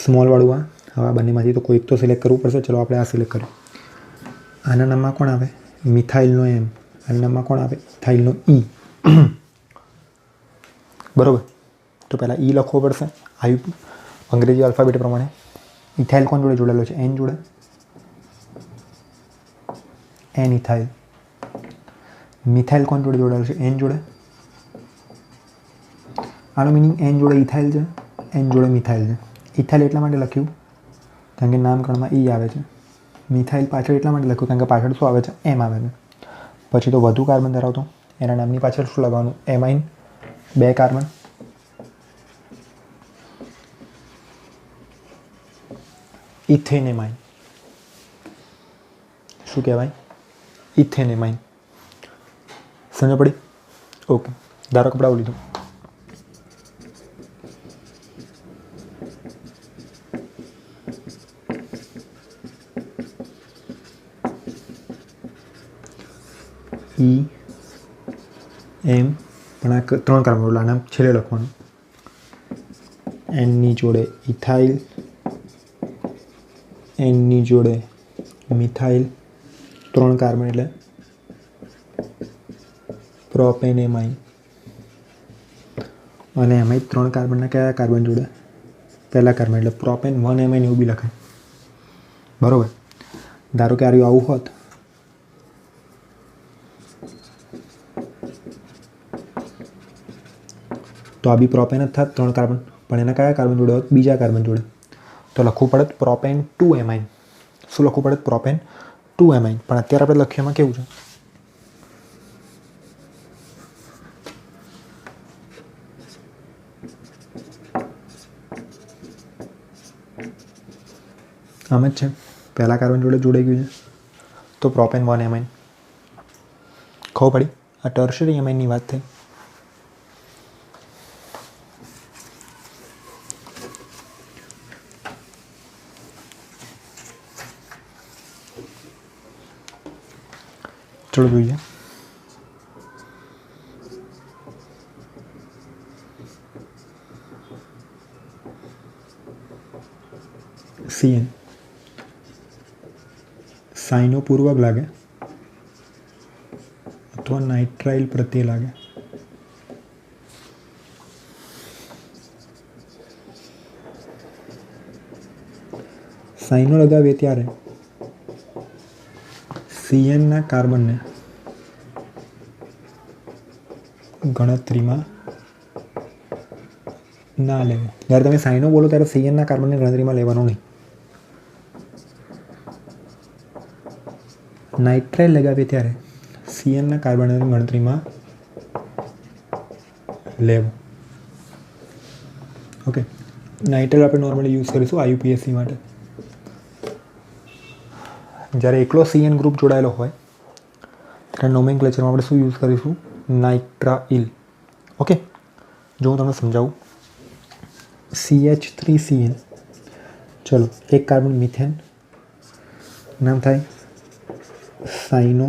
A: સ્મોલ વાળું આ. હવે આ બંનેમાંથી તો કોઈક તો સિલેક્ટ કરવું પડશે. ચલો આપણે આ સિલેક્ટ કરીએ. આના નામમાં કોણ આવે? મિથાઇલનો એમ. આના નામમાં કોણ આવે? ઇથાઇલનો ઈ. બરાબર. તો પહેલાં ઈ લખવો પડશે અંગ્રેજી આલ્ફાબેટ પ્રમાણે. ઇથાઇલ કોણ જોડે જોડાયેલો છે? એન જોડે. N ethyl. મિથાઇલ કોણ જોડે જોડાયેલો છે? એન જોડે. આનો મિનિંગ એન જોડે ઇથાઇલ છે, એન જોડે મિથાઇલ છે. ઇથાઇલ એટલા માટે લખ્યું કારણ કે નામકરણમાં ઈ આવે છે. મિથાઇલ પાછળ એટલા માટે લખ્યું કારણ કે પાછળ શું આવે છે? એમ આવે છે. પછી તો વધુ કાર્બન ધરાવતો એના નામની પાછળ શું લગાવવાનું? એમાઇન. 2 કાર્બન. ઇથેનેમાઇન. શું કહેવાય? ઇથેનેમાઇન. સમજ પડી? ઓકે, ધારો કપડાં લીધું. ઈ એમ પણ આ 3 કાર્બન નામ છેલ્લે લખવાનું. એનની જોડે ઇથાઇલ, એનની જોડે મિથાઇલ, 3 કાર્બન એટલે પ્રોપેનેમાઇન. અને એમાં 3 કાર્બનના કયા કાર્બન જોડે? પહેલા કાર્બન એટલે પ્રોપેન 1 એમાઇન એવું બી લખાય. બરાબર. ધારો કે આવું હોત તો આ બી પ્રોપેન જ થાત 3 કાર્બન, પણ એના કયા કાર્બન જોડે હોત? બીજા કાર્બન જોડે. તો લખવું પડે પ્રોપેન 2 એમાઇન. શું લખવું પડે? Propane 2 amine. પણ અત્યારે આપણે લખ્યું એમાં કેવું છે? આમ જ છે, પહેલા કાર્બન જોડે જોડાઈ ગયું છે. તો પ્રોપેન 1 એમાઇન. ખબર પડી? આ ટર્શરી એમાઇનની વાત થઈ. ચલો જોઈએ. CN સાઇનો પૂર્વક લાગે અથવા નાઇટ્રાઇલ પ્રત્યે લાગે. સાઇનો લગાવીએ ત્યારે CNના કાર્બનને ગણતરીમાં ના લેવો. જ્યારે તમે સાઇનો બોલો ત્યારે CNના કાર્બનને ગણતરીમાં લેવાનો નહીં. નાઇટ્રાઇલ લગાવીએ ત્યારે CNના કાર્બનને ગણતરીમાં લેવો. ઓકે, નાઇટ્રાઇલ આપણે નોર્મલી યુઝ કરીશું IUPAC માટે. જ્યારે એકલો CN ગ્રુપ જોડાયેલો હોય ત્યારે નોમેનક્લેચરમાં આપણે શું યુઝ કરીશું? નાઇટ્રાઇલ. ઓકે, જો હું તમને સમજાવું. CH3CN. ચલો, એક કાર્બન મિથેન, નામ થાય સાઇનો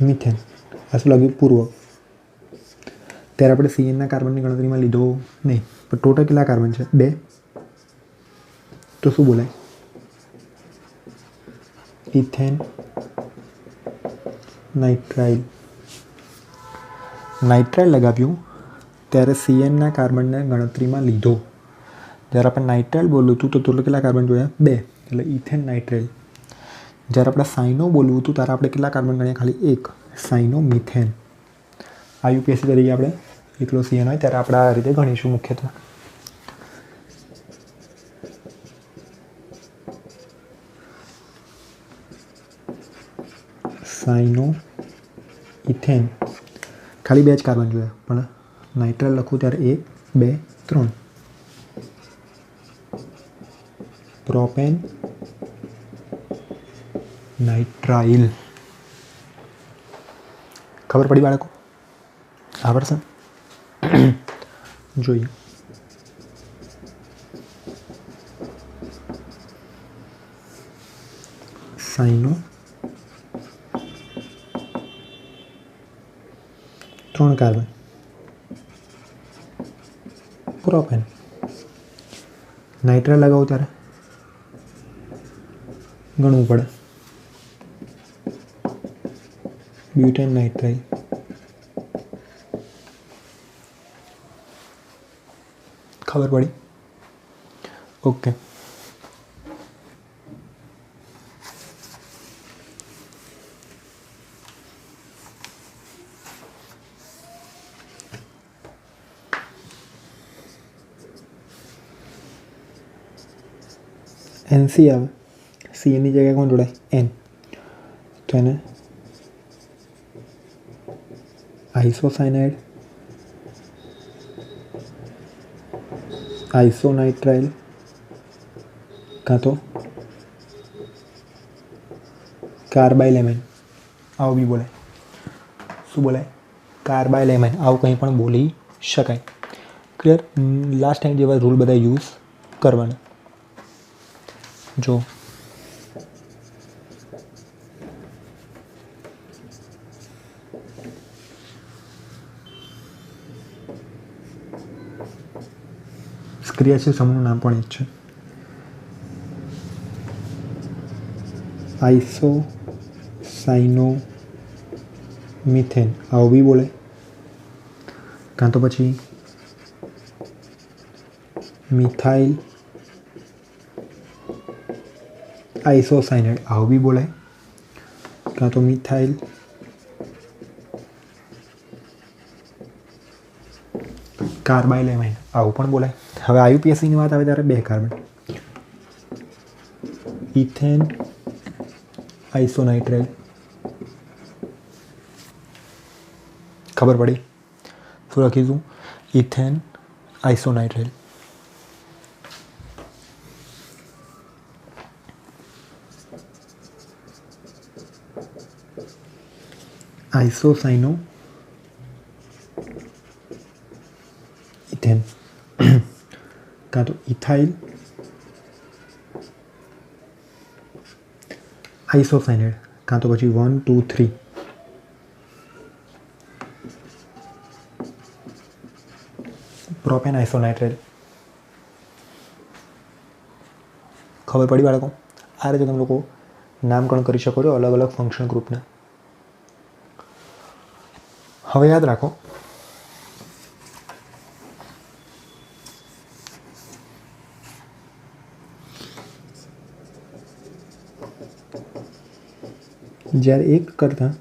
A: મિથેન. આ શું લાગ્યું? પૂર્વ. ત્યારે આપણે CNના કાર્બનની ગણતરીમાં લીધો નહીં. પણ ટોટલ કેટલા કાર્બન છે? 2. તો શું બોલાય? Ethane nitrile. નાઇટ્રાઇલ લગાવ્યું ત્યારે CNના કાર્બનને ગણતરીમાં લીધો. જ્યારે આપણે નાઇટ્રાઇલ બોલ્યું હતું તો ટોટલ કેટલા કાર્બન જોયા? 2. એટલે ઇથેન નાઇટ્રાઇલ. જ્યારે આપણે સાઇનો બોલવું હતું ત્યારે આપણે કેટલા કાર્બન ગણ્યા? ખાલી 1. સાઇનો મિથેન. IUPAC તરીકે આપણે એકલો CN હોય ત્યારે આપણે આ રીતે ગણીશું મુખ્યત્વે. સાઇનો ઇથેન. ખાલી 2 જ કાર્બન જોયા, પણ નાઇટ્રાઇલ લખું ત્યારે 1, 2, 3. Propane nitrile. ખબર પડી બાળકો? આવડશે? જોઈએ. સાઇનો 3 કાર્બન. પ્રોપેન. નાઇટ્રાઇલ લગાવો ત્યારે ગણવું પડે. Butane nitrile. ખબર પડી? ઓકે. NC આવે. CNની જગ્યાએ કોણ જોડાય? N. તો એને આઇસોસાયનાઇડ, આઇસોનાઇટ્રાઇલ, કાં તો કાર્બાઇલેમાઇન, આવું બી બોલાય. શું બોલાય? કાર્બાઇલેમાઇન. આવું કંઈ પણ બોલી શકાય. ક્લિયર? લાસ્ટ ટાઈમ જેવા રૂલ બધા યુઝ કરવાના. જો ક્રિયાશીલ સમૂહનું નામ પણ એક છે. આઇસોસાયનોમિથેન, આવું બી બોલે. કાં તો પછી મિથાઇલ આઇસોસાયનાઇડ, આવું બી બોલાય. કાં તો મિથાઇલ કાર્બાઇલેમાઇન, આવું પણ બોલાય. હવે આયુપીએસસીની વાત આવે ત્યારે 2 કાર્બન, ઇથેન આઇસોનાઇટ્રાઇલ. ખબર પડી? શું લખીશું? ઇથેન આઇસોનાઇટ્રાઇલ. આઇસોસાયનો ઇથેન, કાં તો ઇથાઇલ આઇસોસાયનાઇડ, કાં તો પછી 1 2 3 પ્રોપેન આઇસોનાઇટ્રાઇલ. ખબર પડી બાળકો? આ રીતે તમે લોકો નામકરણ કરી શકો છો અલગ અલગ ફંક્શન ગ્રુપના. હવે યાદ રાખો, જ્યારે એક કરતાં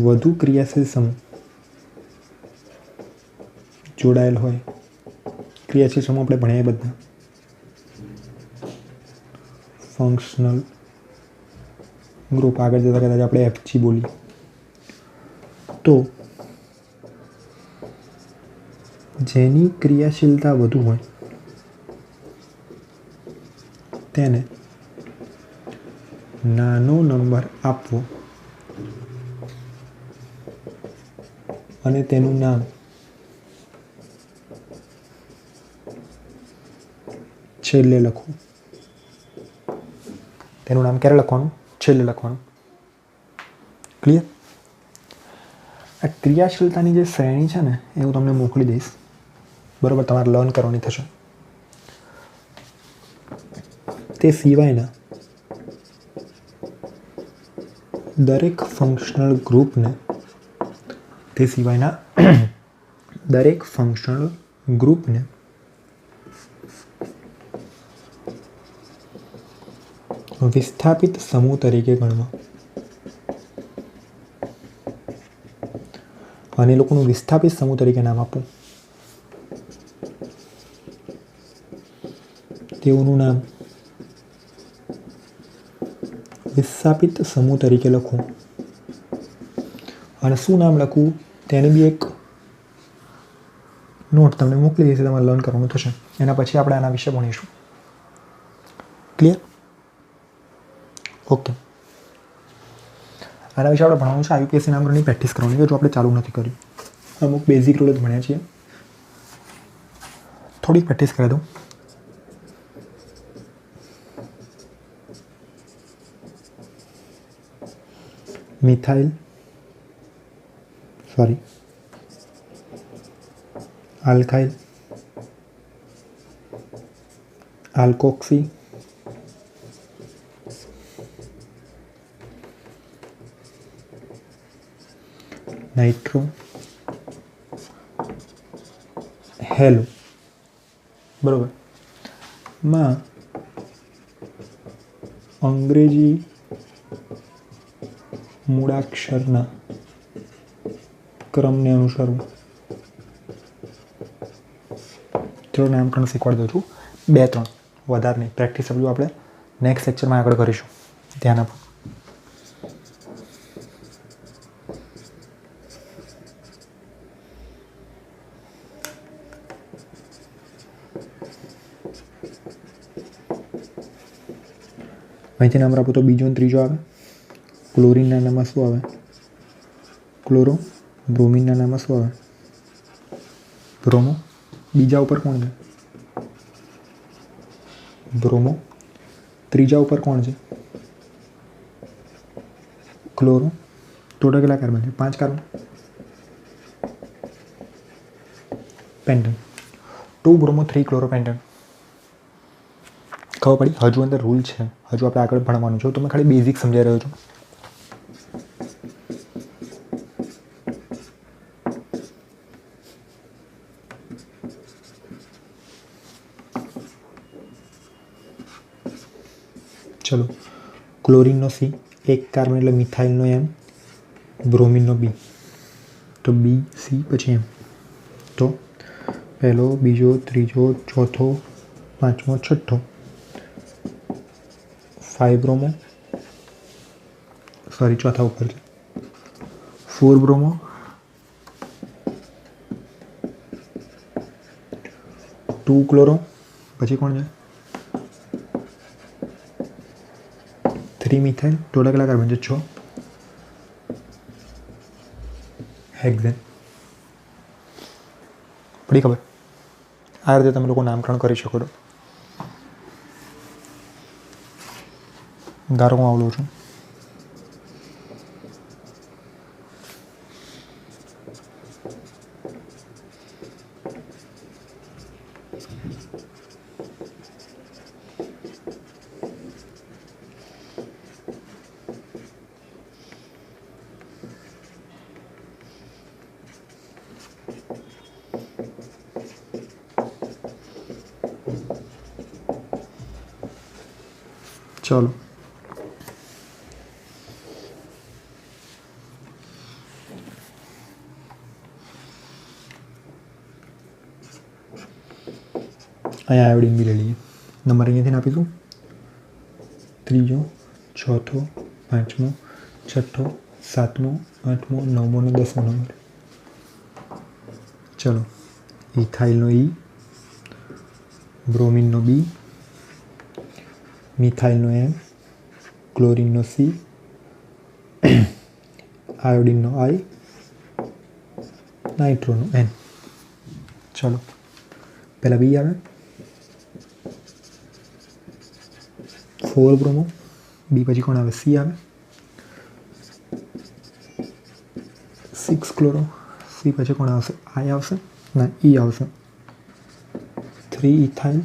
A: વધુ ક્રિયાશીલ સમૂહ જોડાયેલ હોય, ક્રિયાશીલ સમૂહ આપણે ભણ્યા બધા ફંક્શનલ ગ્રુપ, આગળ જતાં કદાચ આપણે એફજી બોલી, તો જેની ક્રિયાશીલતા વધુ હોય તેને નાનો નંબર આપવો અને તેનું નામ છેલ્લે લખવું. તેનું નામ ક્યારે લખવાનું? છેલ્લે લખવાનું. ક્લિયર? આ ક્રિયાશીલતાની જે શ્રેણી છે ને એ હું તમને મોકલી દઈશ. બરાબર? તમારે લર્ન કરવાની થશે. તે સિવાયના દરેક ફંક્શનલ ગ્રુપને વિસ્થાપિત સમૂહ તરીકે ગણવા. અને એ લોકોનું વિસ્થાપિત સમૂહ તરીકે નામ આપવું. તેઓનું નામ વિસ્થાપિત સમૂહ તરીકે લખવું. અને શું નામ લખવું તેની બી એક નોટ તમને મોકલી દઈશ, તમારે લર્ન કરવાનું થશે. એના પછી આપણે આના વિશે ભણીશું. ક્લિયર? ઓકે. આના વિશે આપણે ભણવાનું છે. આયુપીએસસી નામકરણની પ્રેક્ટિસ કરવાની છે, જો આપણે ચાલુ નથી કર્યું. અમુક બેઝિક રૂલ જ ભણ્યા છીએ. થોડીક પ્રેક્ટિસ કરી દઉં. Alkyl, alkoxy, nitro, halo. બરાબર? માં અંગ્રેજી મૂળાક્ષરના ક્રમને અનુસરવું. ચલો નામકરણ શીખવાડી દઉં છું. 2-3, વધારે નહીં. પ્રેક્ટિસ હજુ આપણે નેક્સ્ટ લેક્ચરમાં આગળ કરીશું. ધ્યાન આપો. અહીંથી નામ આપો તો બીજો અને ત્રીજો આવે. ક્લોરીનના નામમાં શું આવે? ક્લોરો. બ્રોમિનના નામમાં શું આવે? બ્રોમો. બીજા ઉપર કોણ છે? બ્રોમો. ત્રીજા ઉપર કોણ છે? ક્લોરો. ટોટલ કેટલા કાર્બન છે? 5 carbon. Pentane. 2 bromo 3 chloro pentane. ખબર પડી? હજુ અંદર રૂલ છે, હજુ આપણે આગળ ભણવાનું છે. તમે ખાલી બેઝિક સમજાઈ રહ્યો છો. ચલો, ક્લોરીનનો સી, 1 કાર્બન એટલે મિથાઇલનો એમ, બ્રોમિનનો બી. તો બી સી પછી એમ. તો પહેલો, બીજો, ત્રીજો, ચોથો, પાંચમો, છઠ્ઠો. 5 બ્રોમો, સોરી ચોથા ઉપર છે. 4 બ્રોમો, 2 ક્લોરો, પછી કોણ છે? 3 મિથાઇલ. ટોટલ કેટલા કાર્બન છે? 6. હેક્ઝેન. પડી ખબર? આ રીતે તમે લોકો નામકરણ કરી શકો છો. ધારો હું આવડું છું. ચલો, અહીંયા આયોડિન બી લઈ લઈએ. નંબર અહીંયાથી આપીશું. ત્રીજો, ચોથો, પાંચમો, છઠ્ઠો, સાતમો, આઠમો, નવમો અને 10મો નંબર. ચલો, ઇથાઇલનો ઈ, બ્રોમિનનો બી, મિથાઇલનો એમ, ક્લોરીનનો સી, આયોડિનનો આઈ, નાઇટ્રોનો એન. ચલો, પહેલાં બી આવે. 4 બ્રોમો, બી પછી કોણ આવે? સી આવે. 6 ક્લોરો, સી પછી કોણ આવશે? આઈ આવશે. ના, ઈ આવશે. 3 ઇથાઇલ,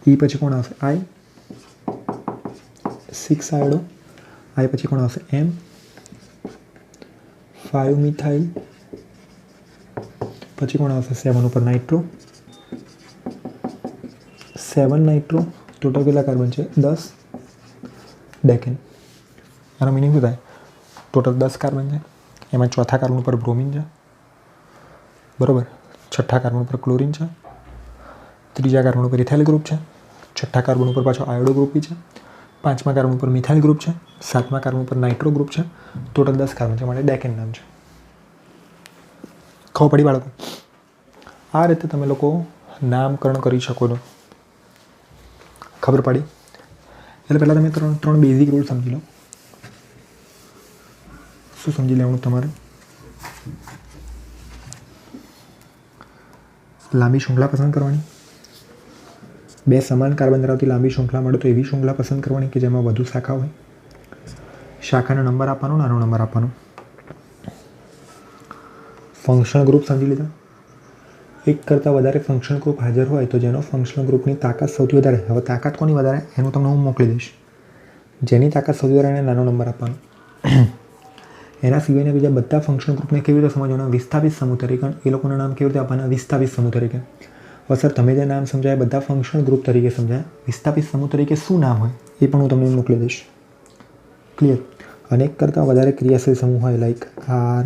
A: ઈ પછી કોણ આવશે? આઈ. 6 આયોડો, આઈ પછી કોણ આવશે? એમ. 5 મિથાઇલ, પછી કોણ આવશે? 7 ઉપર નાઇટ્રો. 7 નાઇટ્રો. ટોટલ કેટલા કાર્બન છે? 10. ડેકેન. આનો મિનિંગ શું થાય? ટોટલ 10 કાર્બન છે. એમાં ચોથા કાર્બન ઉપર બ્રોમિન છે, બરાબર. છઠ્ઠા કાર્બન ઉપર ક્લોરીન છે. ત્રીજા કાર્બન ઉપર ઇથાઇલ ગ્રુપ છે. છઠ્ઠા કાર્બન ઉપર પાછો આયોડો ગ્રુપ બી છે. પાંચમા કાર્બન ઉપર મિથાઇલ ગ્રુપ છે. સાતમા કાર્બન ઉપર નાઇટ્રો ગ્રુપ છે. ટોટલ 10 કાર્બન છે, માટે ડેકેન નામ છે. ખબર પડી બાળકો? આ રીતે તમે લોકો નામકરણ કરી શકો છો. ખબર પડી? એટલે પહેલાં તમે ત્રણ બેઝિક રૂલ સમજી લો. શું સમજી લેવાનું તમારે? લાંબી શૃંખલા પસંદ કરવાની. 2 સમાન કાર્બન ધરાવતી લાંબી શૃંખલા મળે તો એવી શૃંખલા પસંદ કરવાની કે જેમાં વધુ શાખા હોય. શાખાનો નંબર આપવાનો, નાનો નંબર આપવાનો. ફંક્શનલ ગ્રુપ સમજી લીધા. એક કરતાં વધારે ફંક્શનલ ગ્રુપ હાજર હોય તો જેનો ફંક્શનલ ગ્રુપની તાકાત સૌથી વધારે. હવે તાકાત કોની વધારે એનું તમને હું મોકલી દઈશ. જેની તાકાત સૌથી વધારે એને નાનો નંબર આપવાનો. એના સિવાયના બીજા બધા ફંક્શનલ ગ્રુપને કેવી રીતે સમજવાના? વિસ્થાપિત સમૂહ તરીકે. એ લોકોના નામ કેવી રીતે આપવાના? વિસ્થાપિત સમૂહ તરીકે. હવે સર તમે જે નામ સમજાય બધા ફંક્શનલ ગ્રુપ તરીકે સમજાય. વિસ્થાપિત સમૂહ તરીકે શું નામ હોય એ પણ હું તમને મોકલી દઈશ. ક્લિયર? અને એક કરતાં વધારે ક્રિયાશીલ સમૂહ હોય, like R,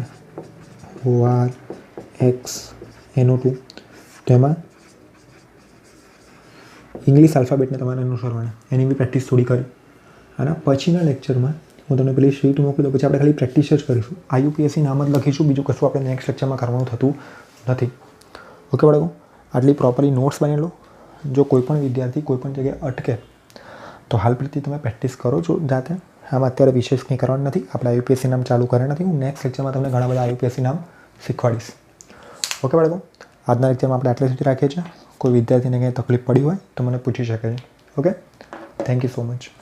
A: OR, X, NO2, તો એમાં ઇંગ્લિશ આલ્ફાબેટને તમારે અનુસરવાના. એની બી પ્રેક્ટિસ થોડી કરી. અને પછીના લેક્ચરમાં હું તમને પેલી શીટ મોકલી દઉં. પછી આપણે ખાલી પ્રેક્ટિસ જ કરીશું. IUPAC નામ જ લખીશું, બીજું કશું આપણે નેક્સ્ટ લેક્ચરમાં કરવાનું થતું નથી. ઓકે બાળકો? આટલી પ્રોપરલી નોટ્સ બનાવી લો. જો કોઈ પણ વિદ્યાર્થી કોઈ પણ જગ્યાએ અટકે તો હાલ પૂરતી તમે પ્રેક્ટિસ કરો છો જાતે. આમાં અત્યારે વિશેષ કંઈ કરવાનું નથી. આપણે IUPAC નામ ચાલુ કર્યા નથી. હું નેક્સ્ટ લેક્ચરમાં તમને ઘણા બધા IUPAC નામ શીખવાડીશ. ઓકે બાળકો, આજના લેક્ચરમાં આપણે આટલે સુધી રાખીએ છીએ. કોઈ વિદ્યાર્થીને કંઈ તકલીફ પડી હોય તો મને પૂછી શકે છે. Okay, thank you so much.